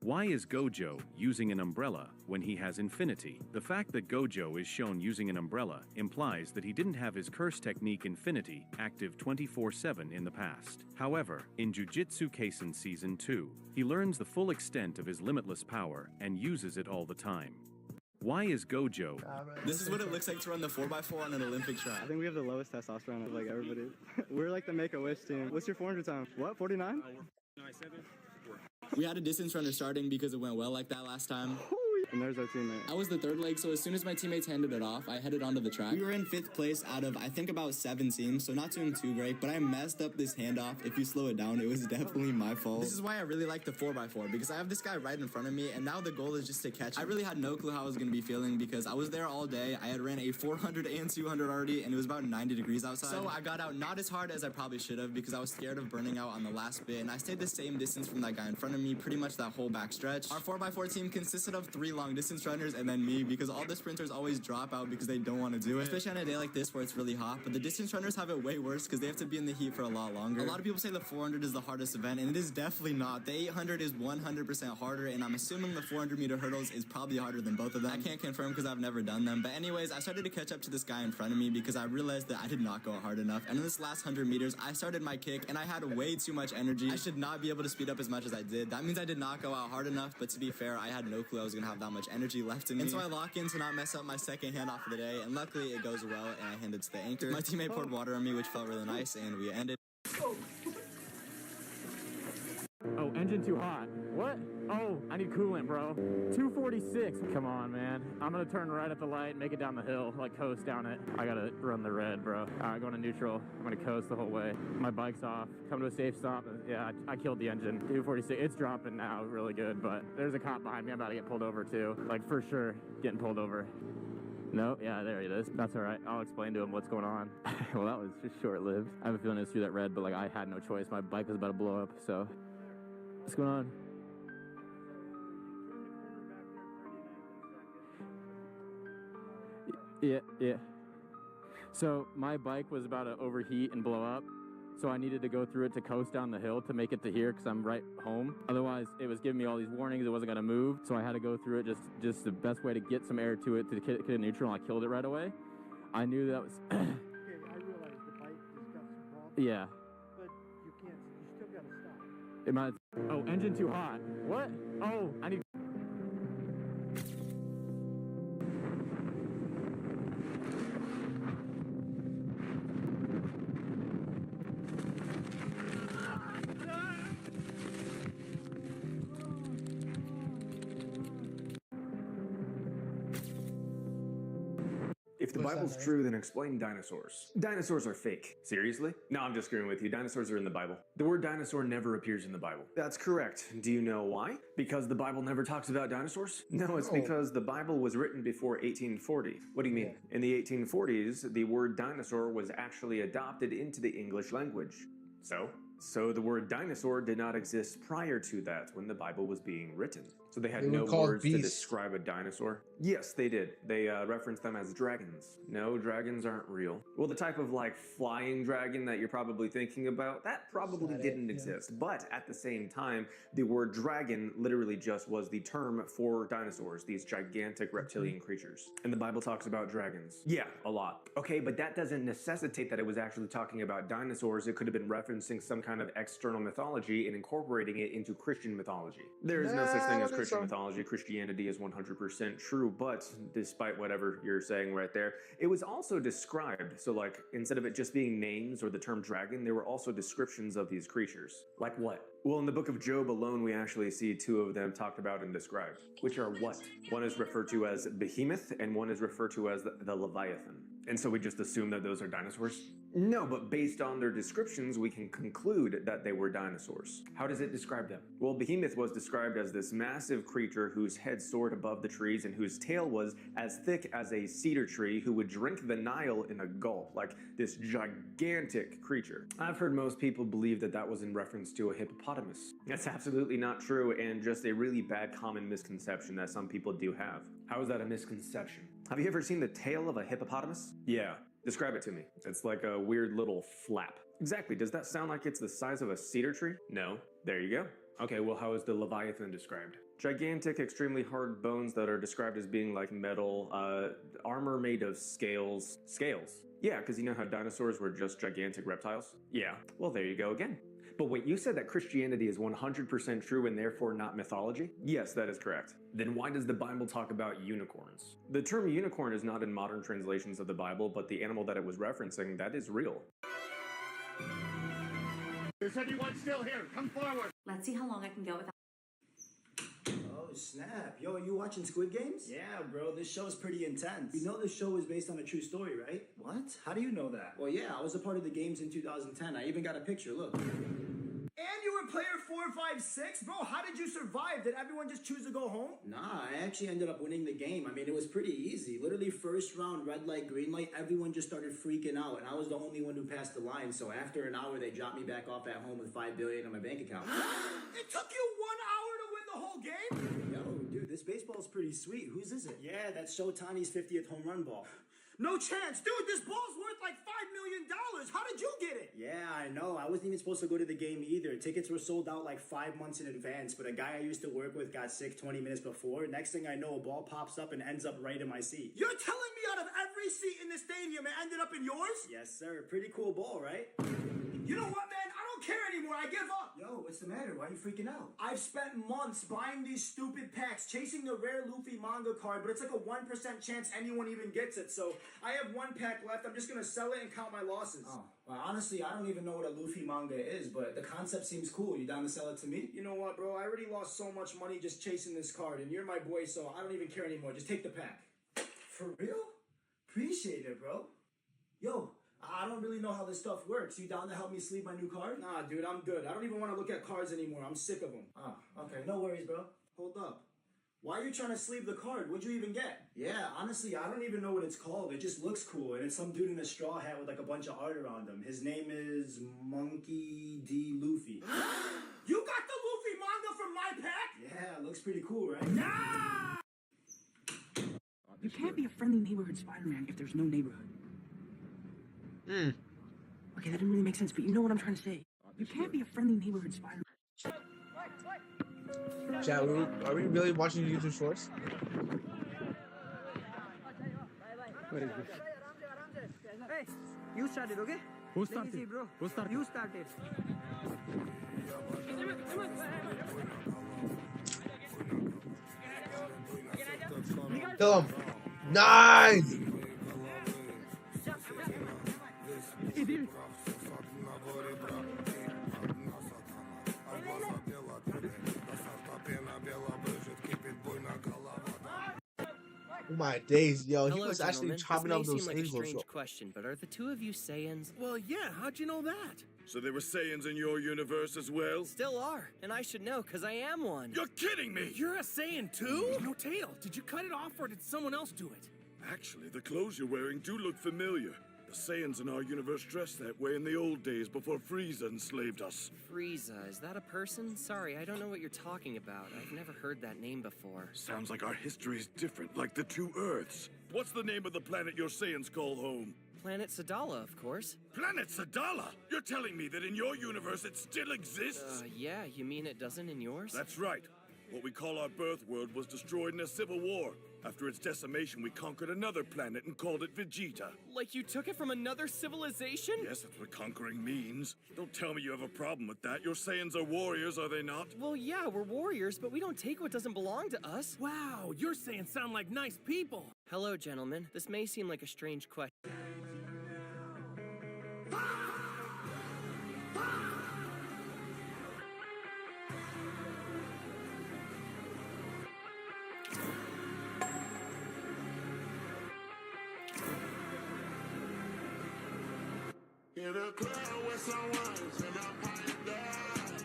Why is Gojo using an umbrella when he has Infinity? The fact that Gojo is shown using an umbrella implies that he didn't have his curse technique Infinity active 24/7 in the past. However, in Jujutsu Kaisen Season 2, he learns the full extent of his limitless power and uses it all the time. Why is Gojo? This is what it looks like to run the 4x4 on an Olympic track. I think we have the lowest testosterone of like everybody. We're like the Make-A-Wish team. What's your 400 time? What, 49? 97. We had a distance runner starting because it went well like that last time. And there's our teammate. I was the third leg, so as soon as my teammates handed it off, I headed onto the track. We were in 5th place out of, I think, about 7 teams, so not doing too great, but I messed up this handoff. If you slow it down, it was definitely my fault. This is why I really like the 4x4, because I have this guy right in front of me, and now the goal is just to catch him. I really had no clue how I was going to be feeling, because I was there all day. I had ran a 400 and 200 already, and it was about 90 degrees outside. So I got out not as hard as I probably should have, because I was scared of burning out on the last bit, and I stayed the same distance from that guy in front of me, pretty much that whole back stretch. Our 4x4 team consisted of 3 long distance runners, and then me, because all the sprinters always drop out because they don't want to do it, especially on a day like this where it's really hot. But the distance runners have it way worse because they have to be in the heat for a lot longer. A lot of people say the 400 is the hardest event, and it is definitely not. The 800 is 100% harder, and I'm assuming the 400 meter hurdles is probably harder than both of them. I can't confirm because I've never done them, but anyways, I started to catch up to this guy in front of me because I realized that I did not go hard enough, and in this last 100 meters I started my kick and I had way too much energy. I should not be able to speed up as much as I did. That means I did not go out hard enough, but to be fair, I had no clue I was gonna have that much energy left in me, and so I lock in to not mess up my second handoff of the day, and luckily it goes well and I hand it to the anchor. My teammate poured water on me, which felt really nice, and we ended. engine too hot. What? Oh, I need coolant, bro. 246. Come on, man. I'm gonna turn right at the light, make it down the hill, like coast down it. I gotta run the red, bro. All right, going to neutral. I'm gonna coast the whole way. My bike's off. Come to a safe stop. Yeah, I killed the engine. 246. It's dropping now, really good, but there's a cop behind me. I'm about to get pulled over too. Like for sure, getting pulled over. No, yeah, there it is. That's all right. I'll explain to him what's going on. Well, that was just short-lived. I have a feeling it's through that red, but like I had no choice. My bike was about to blow up, so. What's going on? Yeah. So my bike was about to overheat and blow up. So I needed to go through it to coast down the hill to make it to here because I'm right home. Otherwise, it was giving me all these warnings. It wasn't going to move. So I had to go through it just the best way to get some air to it to get it neutral. And I killed it right away. I knew that was... Okay, I realize the bike has got some problems. Yeah. But you still got to stop. It might... Oh, engine too hot. What? Oh, I need... If the Bible's true, then explain dinosaurs. Dinosaurs are fake. Seriously? No, I'm just screwing with you. Dinosaurs are in the Bible. The word dinosaur never appears in the Bible. That's correct. Do you know why? Because the Bible never talks about dinosaurs? No, it's because the Bible was written before 1840. What do you mean? In the 1840s, the word dinosaur was actually adopted into the English language. So the word dinosaur did not exist prior to that when the Bible was being written. So they had no words to describe a dinosaur. Yes, they did. They referenced them as dragons. No, dragons aren't real. Well, the type of like flying dragon that you're probably thinking about, that probably didn't exist. But at the same time, the word dragon literally just was the term for dinosaurs, these gigantic reptilian creatures. And the Bible talks about dragons. Yeah, a lot. Okay, but that doesn't necessitate that it was actually talking about dinosaurs. It could have been referencing some kind of external mythology and incorporating it into Christian mythology. There is no such thing as Christian mythology. Christianity is 100% true, but despite whatever you're saying right there, it was also described. So like, instead of it just being names or the term dragon, there were also descriptions of these creatures. Like what? Well, in the book of Job alone, we actually see two of them talked about and described, which are what? One is referred to as Behemoth, and one is referred to as the Leviathan. And so we just assume that those are dinosaurs? No, but based on their descriptions, we can conclude that they were dinosaurs. How does it describe them? Well, Behemoth was described as this massive creature whose head soared above the trees and whose tail was as thick as a cedar tree, who would drink the Nile in a gulp, like this gigantic creature. I've heard most people believe that that was in reference to a hippopotamus. That's absolutely not true, and just a really bad common misconception that some people do have. How is that a misconception? Have you ever seen the tail of a hippopotamus? Yeah. Describe it to me. It's like a weird little flap. Exactly. Does that sound like it's the size of a cedar tree? No. There you go. Okay, well, how is the Leviathan described? Gigantic, extremely hard bones that are described as being like metal, armor made of scales. Scales? Yeah, because you know how dinosaurs were just gigantic reptiles? Yeah. Well, there you go again. But wait, you said that Christianity is 100% true and therefore not mythology? Yes, that is correct. Then why does the Bible talk about unicorns? The term unicorn is not in modern translations of the Bible, but the animal that it was referencing, that is real. Is anyone still here? Come forward. Let's see how long I can go without. Oh, snap. Yo, are you watching Squid Games? Yeah, bro. This show's pretty intense. You know this show is based on a true story, right? What? How do you know that? Well, yeah, I was a part of the games in 2010. I even got a picture. Look. And you were player 456? Bro, how did you survive? Did everyone just choose to go home? Nah, I actually ended up winning the game. I mean, it was pretty easy. Literally, first round, red light, green light, everyone just started freaking out, and I was the only one who passed the line, so after an hour, they dropped me back off at home with $5 billion on my bank account. It took you 1 hour to win the whole game? Yo, dude, this baseball's pretty sweet. Whose is it? Yeah, that's Shotani's 50th home run ball. No chance. Dude, this ball's worth like $5 million. How did you get it? Yeah, I know. I wasn't even supposed to go to the game either. Tickets were sold out like 5 months in advance, but a guy I used to work with got sick 20 minutes before. Next thing I know, a ball pops up and ends up right in my seat. You're telling me out of every seat in the stadium, it ended up in yours? Yes, sir. Pretty cool ball, right? You know what, man? I don't don't care anymore. I give up. Yo, what's the matter? Why are you freaking out? I've spent months buying these stupid packs, chasing the rare Luffy manga card, but it's like a 1% chance anyone even gets it. So I have one pack left. I'm just gonna sell it and count my losses. Oh, well, honestly, I don't even know what a Luffy manga is, but the concept seems cool. You down to sell it to me? You know what, bro? I already lost so much money just chasing this card, and you're my boy, so I don't even care anymore. Just take the pack. For real? Appreciate it, bro. Yo, I don't really know how this stuff works. You down to help me sleeve my new card? Nah, dude, I'm good. I don't even want to look at cards anymore. I'm sick of them. Oh, okay. No worries, bro. Hold up. Why are you trying to sleeve the card? What'd you even get? Yeah, honestly, I don't even know what it's called. It just looks cool, and it's some dude in a straw hat with like a bunch of art around him. His name is Monkey D. Luffy. You got the Luffy manga from my pack? Yeah, looks pretty cool, right? Yeah! You can't be a friendly neighborhood Spider-Man if there's no neighborhood. Okay, that didn't really make sense, but you know what I'm trying to say. You can't be a friendly neighborhood Spider-Man. Chat, are we really watching YouTube Shorts? What is this? Hey, you started, okay? Who Let me started? see, bro. Who started? You started. Kill him. Nice! Oh my days, yo, he Hello, was actually gentlemen. chopping This up may those seem like a angles. strange question, but are the two of you Saiyans? Well, yeah, how'd you know that? So there were Saiyans in your universe as well? Still are, and I should know, because I am one. You're kidding me! You're a Saiyan too? No tail. Did you cut it off or did someone else do it? Actually, the clothes you're wearing do look familiar. The Saiyans in our universe dressed that way in the old days before Frieza enslaved us. Frieza, is that a person? Sorry, I don't know what you're talking about. I've never heard that name before. Sounds like our history is different, like the two Earths. What's the name of the planet your Saiyans call home? Planet Sadala, of course. Planet Sadala? You're telling me that in your universe it still exists? Yeah, you mean it doesn't in yours? That's right. What we call our birth world was destroyed in a civil war. After its decimation, we conquered another planet and called it Vegeta. Like you took it from another civilization? Yes, that's what conquering means. Don't tell me you have a problem with that. Your Saiyans are warriors, are they not? Well, yeah, we're warriors, but we don't take what doesn't belong to us. Wow, your Saiyans sound like nice people. Hello, gentlemen. This may seem like a strange question. In a club with someone and I pipe down.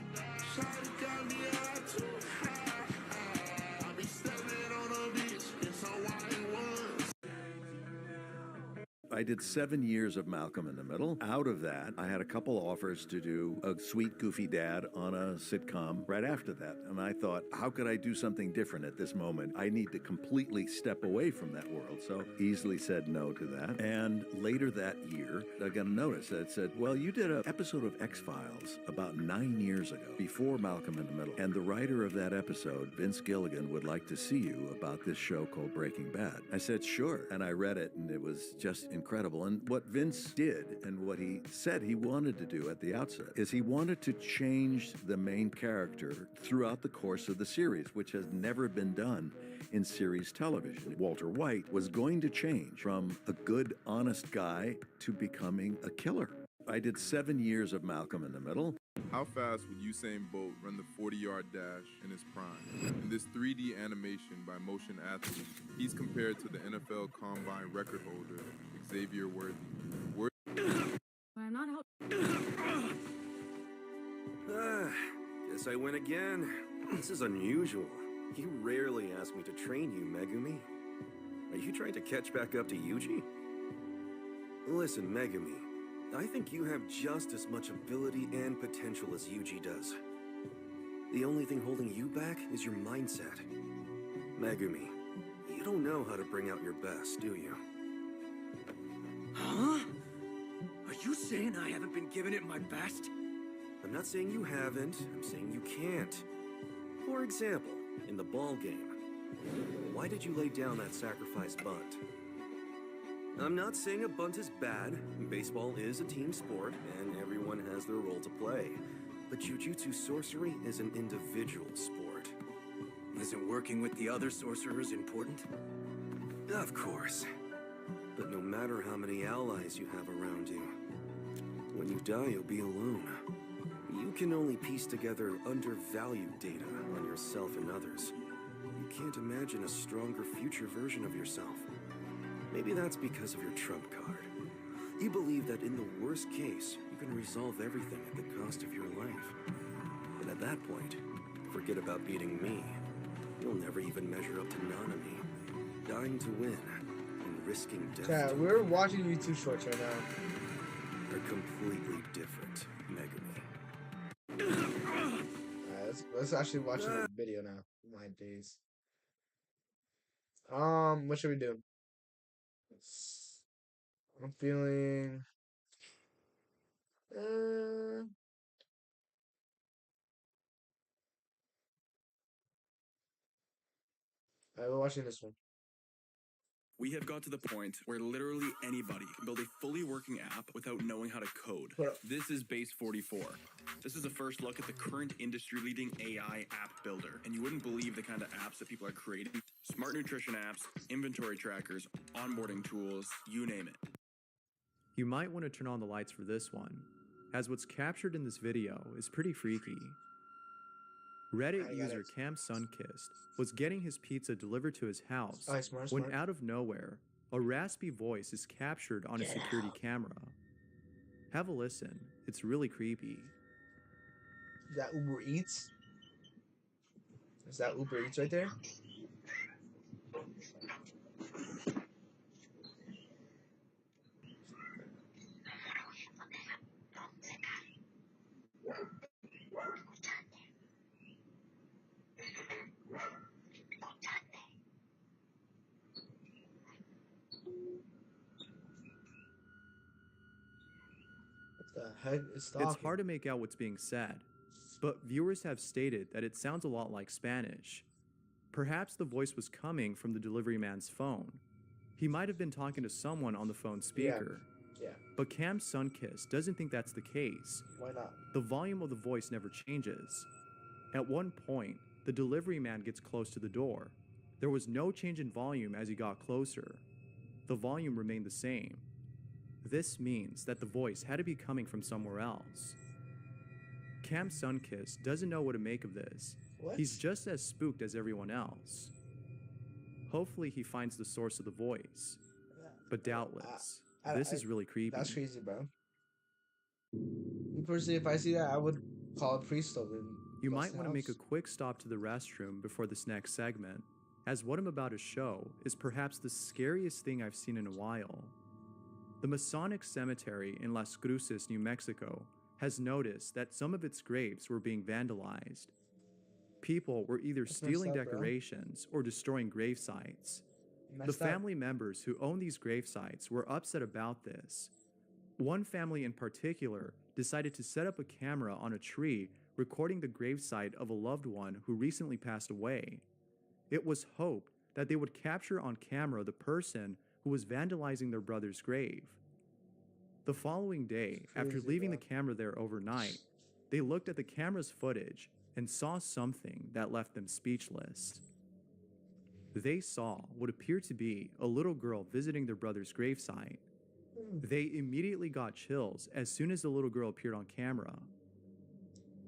Shawty got me out too high. I be standing on the beach in some white ones. I did 7 years of Malcolm in the Middle. Out of that, I had a couple offers to do a sweet, goofy dad on a sitcom right after that. And I thought, how could I do something different at this moment? I need to completely step away from that world. So easily said no to that. And later that year, I got a notice that said, well, you did an episode of X-Files about 9 years ago, before Malcolm in the Middle. And the writer of that episode, Vince Gilligan, would like to see you about this show called Breaking Bad. I said, sure. And I read it, and it was just incredible. And what Vince did and what he said he wanted to do at the outset is he wanted to change the main character throughout the course of the series, which has never been done in series television. Walter White was going to change from a good, honest guy to becoming a killer. I did 7 years of Malcolm in the Middle. How fast would Usain Bolt run the 40-yard dash in his prime? In this 3D animation by Motion Athlete, he's compared to the NFL Combine record holder, Xavier Worthy. I'm not helping. Guess I win again. This is unusual. You rarely ask me to train you, Megumi. Are you trying to catch back up to Yuji? Listen, Megumi. I think you have just as much ability and potential as Yuji does. The only thing holding you back is your mindset. Megumi, you don't know how to bring out your best, do you? Huh? Are you saying I haven't been giving it my best? I'm not saying you haven't, I'm saying you can't. For example, in the ball game, why did you lay down that sacrifice bunt? I'm not saying a bunt is bad. Baseball is a team sport, and everyone has their role to play. But Jujutsu sorcery is an individual sport. Isn't working with the other sorcerers important? Of course. But no matter how many allies you have around you, when you die, you'll be alone. You can only piece together undervalued data on yourself and others. You can't imagine a stronger future version of yourself. Maybe that's because of your trump card. You believe that in the worst case, you can resolve everything at the cost of your life. And at that point, forget about beating me. You'll never even measure up to Nanami. Dying to win and risking death. Yeah, we're watching YouTube shorts right now. Are completely different, Megumi. Let's actually watch a video now. My days. What should we do? I'm feeling. Alright, we're watching this one. We have got to the point where literally anybody can build a fully working app without knowing how to code. This is Base 44. This is a first look at the current industry-leading AI app builder, and you wouldn't believe the kind of apps that people are creating. Smart nutrition apps, inventory trackers, onboarding tools, you name it. You might want to turn on the lights for this one, as what's captured in this video is pretty freaky. Reddit user Cam Sunkist was getting his pizza delivered to his house when out of nowhere, a raspy voice is captured on a security camera. Have a listen, it's really creepy. Is that Uber Eats? Is that Uber Eats right there? It's hard to make out what's being said, but viewers have stated that it sounds a lot like Spanish. Perhaps the voice was coming from the delivery man's phone. He might have been talking to someone on the phone speaker. Yeah. But Cam Sunkist doesn't think that's the case. Why not? The volume of the voice never changes. At one point, the delivery man gets close to the door. There was no change in volume as he got closer. The volume remained the same. This means that the voice had to be coming from somewhere else. Cam Sunkist doesn't know what to make of this. What? He's just as spooked as everyone else. Hopefully he finds the source of the voice. But doubtless, this is really creepy. That's crazy, bro. Personally, if I see that, I would call a priest over. You might want to make a quick stop to the restroom before this next segment, as what I'm about to show is perhaps the scariest thing I've seen in a while. The Masonic Cemetery in Las Cruces, New Mexico, has noticed that some of its graves were being vandalized. People were either stealing decorations or destroying grave sites. The family members who own these grave sites were upset about this. One family in particular decided to set up a camera on a tree recording the gravesite of a loved one who recently passed away. It was hoped that they would capture on camera the person who was vandalizing their brother's grave. The following day, after leaving the camera there overnight, they looked at the camera's footage and saw something that left them speechless. They saw what appeared to be a little girl visiting their brother's gravesite. They immediately got chills as soon as the little girl appeared on camera.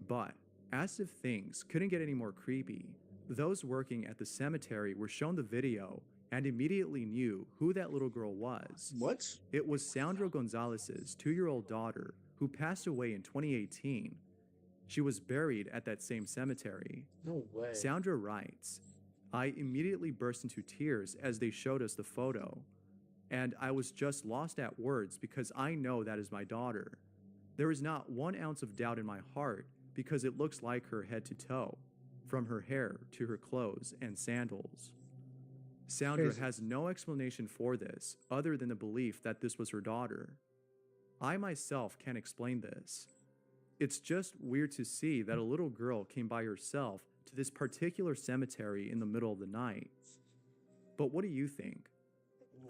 But, as if things couldn't get any more creepy, those working at the cemetery were shown the video and immediately knew who that little girl was. What? It was Sandro Gonzalez's 2-year-old daughter who passed away in 2018. She was buried at that same cemetery. No way. Sandra writes, "I immediately burst into tears as they showed us the photo, and I was just lost at words because I know that is my daughter. There is not 1 ounce of doubt in my heart because it looks like her head to toe, from her hair to her clothes and sandals." Sandra has no explanation for this other than the belief that this was her daughter. I myself can't explain this. It's just weird to see that a little girl came by herself to this particular cemetery in the middle of the night. But what do you think?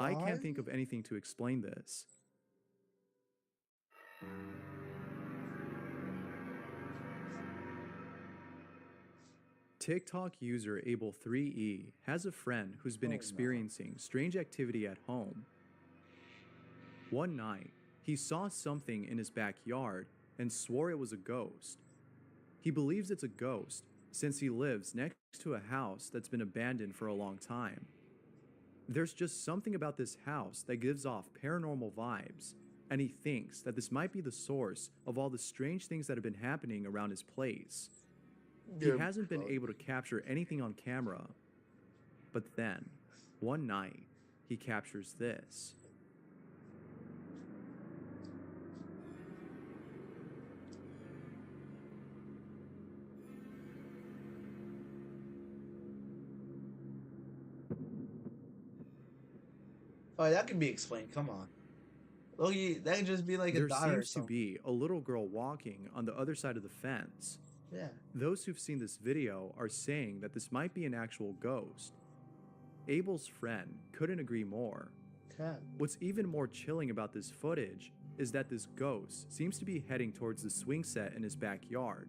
I What? can't think of anything to explain this. TikTok user Able3E has a friend who's been experiencing strange activity at home. One night, he saw something in his backyard and swore it was a ghost. He believes it's a ghost since he lives next to a house that's been abandoned for a long time. There's just something about this house that gives off paranormal vibes, and he thinks that this might be the source of all the strange things that have been happening around his place. He hasn't been able to capture anything on camera, but then, one night, he captures this. Oh, that can be explained. Come on. Loki, that could just be like a There daughter or seems to something. be a little girl walking on the other side of the fence. Yeah. Those who've seen this video are saying that this might be an actual ghost. Abel's friend couldn't agree more. Okay. What's even more chilling about this footage is that this ghost seems to be heading towards the swing set in his backyard,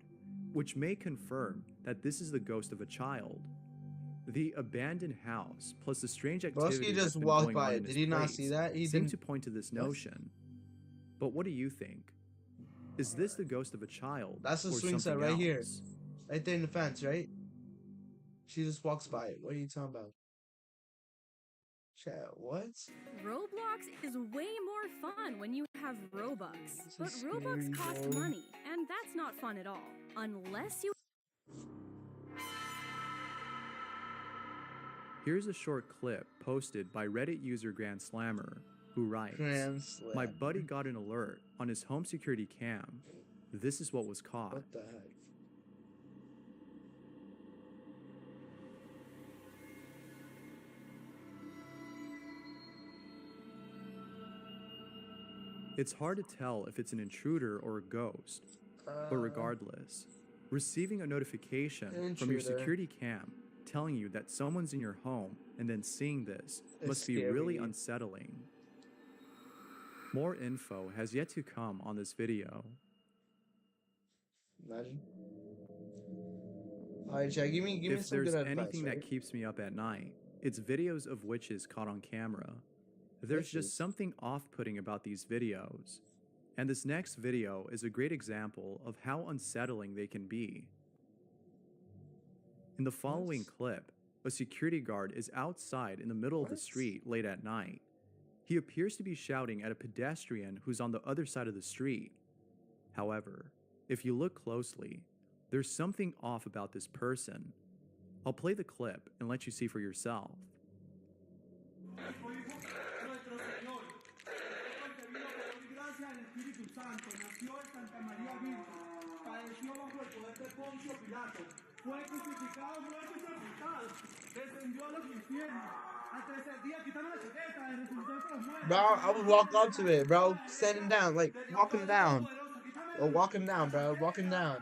which may confirm that this is the ghost of a child. The abandoned house plus the strange activity Broski that's just been walked going by on it. in Did his he not place see that? He seem didn't. to point to this What? notion. But what do you think? Is this the ghost of a child? That's the or swing set something right here. else? Right there in the fence, right? She just walks by it. What are you talking about? Chat, what? Roblox is way more fun when you have Robux. But is scary, Robux cost bro. money, and that's not fun at all. Unless you... Here's a short clip posted by Reddit user Grand Slammer, who writes, Grand "My Slammer. buddy got an alert on his home security cam. This is what was caught." What the heck? It's hard to tell if it's an intruder or a ghost, but regardless, receiving a notification from your Intruder. security cam telling you that someone's in your home and then seeing this It's must be really scary. unsettling. More info has yet to come on this video. Imagine. Alright, chat, give me If some there's good advice, anything right? that keeps me up at night, it's videos of witches caught on camera. There's Witches? just something off-putting about these videos. And this next video is a great example of how unsettling they can be. In the following clip, a security guard is outside in the middle of the street late at night. He appears to be shouting at a pedestrian who's on the other side of the street. However, if you look closely, there's something off about this person. I'll play the clip and let you see for yourself. Fue crucificado, muerto y sepultado. Descendió a los infiernos. Al tercer día quitaron la chaqueta y resucitó entre los muertos. Bro, I would walk up to it, bro. Standing down, like walking down. Or walking down, bro. Walking down.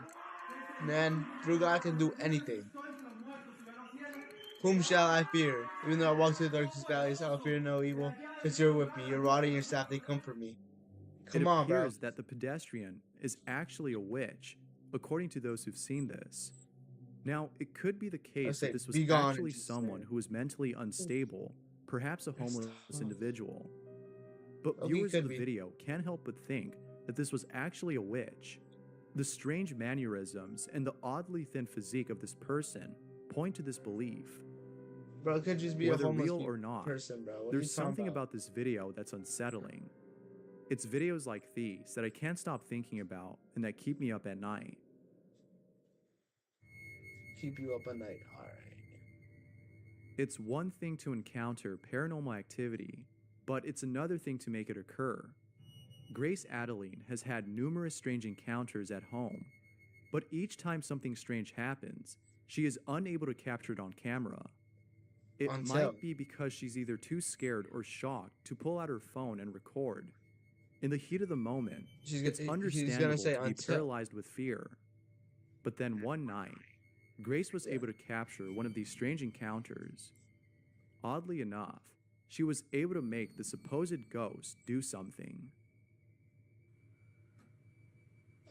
Man, through God can do anything. Whom shall I fear? Even though I walk through the darkest valleys, I will fear no evil, because you're with me. Your rod and your staff, they comfort me. Come It on, bro. appears that the pedestrian is actually a witch, according to those who've seen this. Now, it could be the case say, that this was "Be gone," actually in Jesus' someone who was mentally unstable, perhaps a homeless individual. But Okay, viewers of could the be. video can't help but think that this was actually a witch. The strange mannerisms and the oddly thin physique of this person point to this belief. Bro, it could just be Whether a homeless real or not, person, bro. What are you there's talking something about this video that's unsettling. It's videos like these that I can't stop thinking about and that keep me up at night. Keep you up at night. Alright. It's one thing to encounter paranormal activity, but it's another thing to make it occur. Grace Adeline has had numerous strange encounters at home, but each time something strange happens, she is unable to capture it on camera. It Until- might be because she's either too scared or shocked to pull out her phone and record. In the heat of the moment, She's it's gonna understandable say to be until. paralyzed with fear. But then one night, Grace was able to capture one of these strange encounters. Oddly enough, she was able to make the supposed ghost do something.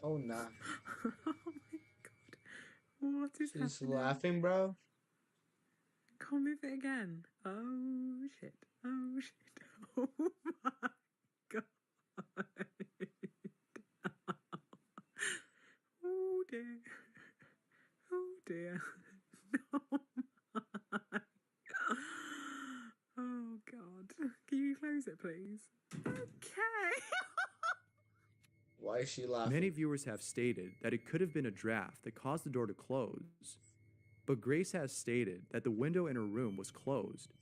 Oh, nah. Oh my god. What is She's happening? laughing, bro. Can't move it again. Oh shit. Oh shit. Oh my god. Oh dear. Oh dear. Oh my. Oh god. Can you close it, please? Okay. Why is she laughing? Many viewers have stated that it could have been a draft that caused the door to close, but Grace has stated that the window in her room was closed.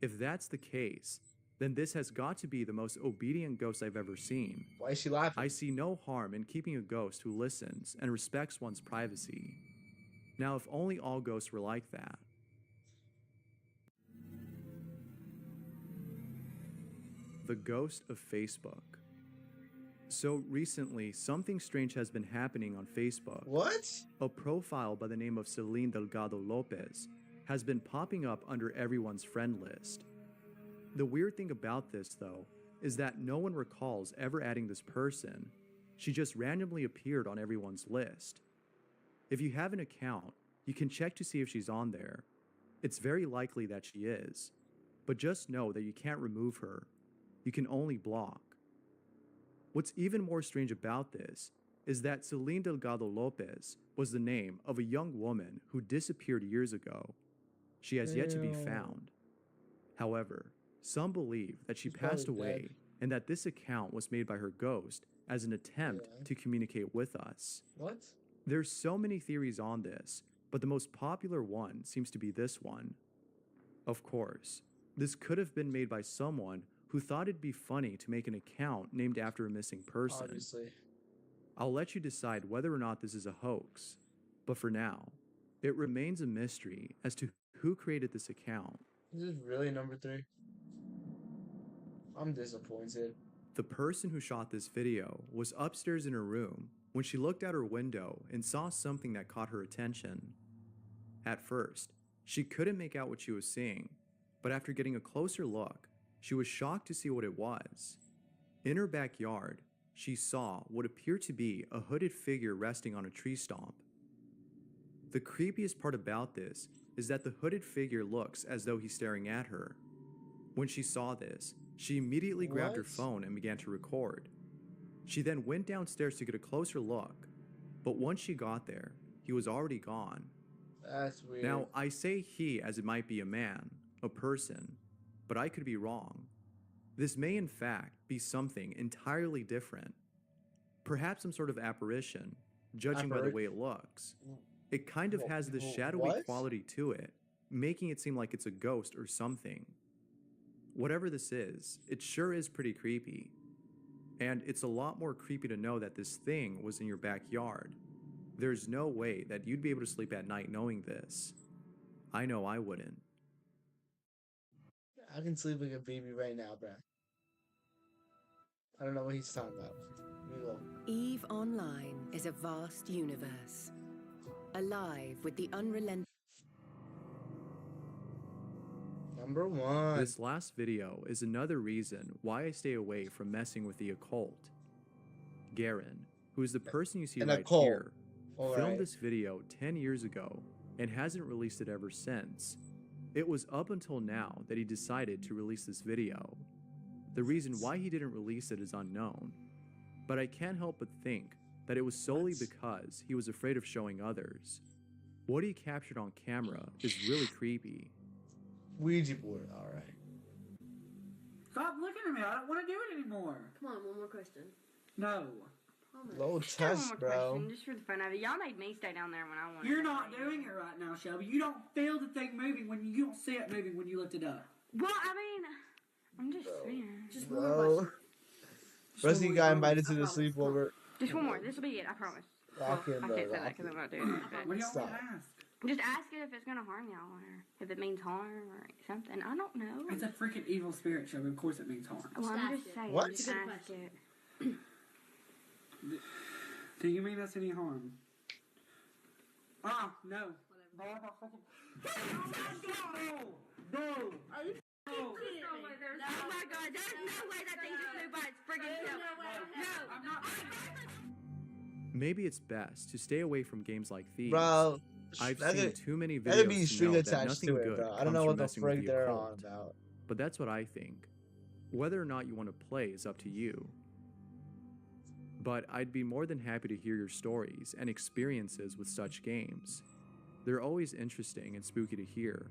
If that's the case, then this has got to be the most obedient ghost I've ever seen. Why is she laughing? I see no harm in keeping a ghost who listens and respects one's privacy. Now, if only all ghosts were like that. The ghost of Facebook. So recently, something strange has been happening on Facebook. What? A profile by the name of Celine Delgado Lopez has been popping up under everyone's friend list. The weird thing about this, though, is that no one recalls ever adding this person. She just randomly appeared on everyone's list. If you have an account, you can check to see if she's on there. It's very likely that she is, but just know that you can't remove her. You can only block. What's even more strange about this is that Celine Delgado Lopez was the name of a young woman who disappeared years ago. She has yet to be found. However, some believe that she passed away and that this account was made by her ghost as an attempt to communicate with us. What? There's so many theories on this, but the most popular one seems to be this one. Of course, this could have been made by someone who thought it'd be funny to make an account named after a missing person. Obviously. I'll let you decide whether or not this is a hoax, but for now, it remains a mystery as to who created this account. Is this really number 3? I'm disappointed. The person who shot this video was upstairs in her room when she looked out her window and saw something that caught her attention. At first, she couldn't make out what she was seeing, but after getting a closer look, she was shocked to see what it was. In her backyard, she saw what appeared to be a hooded figure resting on a tree stump. The creepiest part about this is that the hooded figure looks as though he's staring at her. When she saw this, she immediately grabbed her phone and began to record. She then went downstairs to get a closer look, but once she got there, he was already gone. That's weird. Now, I say he as it might be a man, a person, but I could be wrong. This may in fact be something entirely different. Perhaps some sort of apparition, judging by the way it looks. It kind of has this shadowy quality to it, making it seem like it's a ghost or something. Whatever this is, it sure is pretty creepy. And it's a lot more creepy to know that this thing was in your backyard. There's no way that you'd be able to sleep at night knowing this. I know I wouldn't. I can sleep like a baby right now, bruh. I don't know what he's talking about. Here we go. EVE Online is a vast universe, alive with the unrelenting. Number 1. This last video is another reason why I stay away from messing with the occult. Garen, who is the person you see right here, filmed this video 10 years ago and hasn't released it ever since. It was up until now that he decided to release this video. The reason why he didn't release it is unknown, but I can't help but think that it was solely because he was afraid of showing others. What he captured on camera is really creepy. Ouija board, alright. Stop looking at me. I don't want to do it anymore. Come on, one more question. No. Low test, bro. Question, just for the fun of it. Y'all made me stay down there when I wanted. You're not doing it right now, Shelby. You don't feel the thing moving when you don't see it moving when you lift it up. Well, I mean, I'm just saying. Just one more Bro. question. Rusty got invited to the sleepover. Just one more. This will be it. I promise. Rock Well, him, I bro, can't say that rock because I'm him. not doing it. But What do y'all want to ask? just ask it if it's gonna harm y'all or if it means harm or something. I don't know. It's a freaking evil spirit, Shelby. Of course it means harm. Well, I'm just saying. What? Just ask it. Do you mean us any harm? Ah, no. Whatever. No! No! Oh my god, there's no way that thing just flew by its friggin' tail. No. Maybe it's best to stay away from games like these. Bro, I've that seen could- too many that could be videos to string know that attached nothing to it, good bro. I don't comes know from what the messing with frig the they're occult. on about. But that's what I think. Whether or not you want to play is up to you. But I'd be more than happy to hear your stories and experiences with such games. They're always interesting and spooky to hear,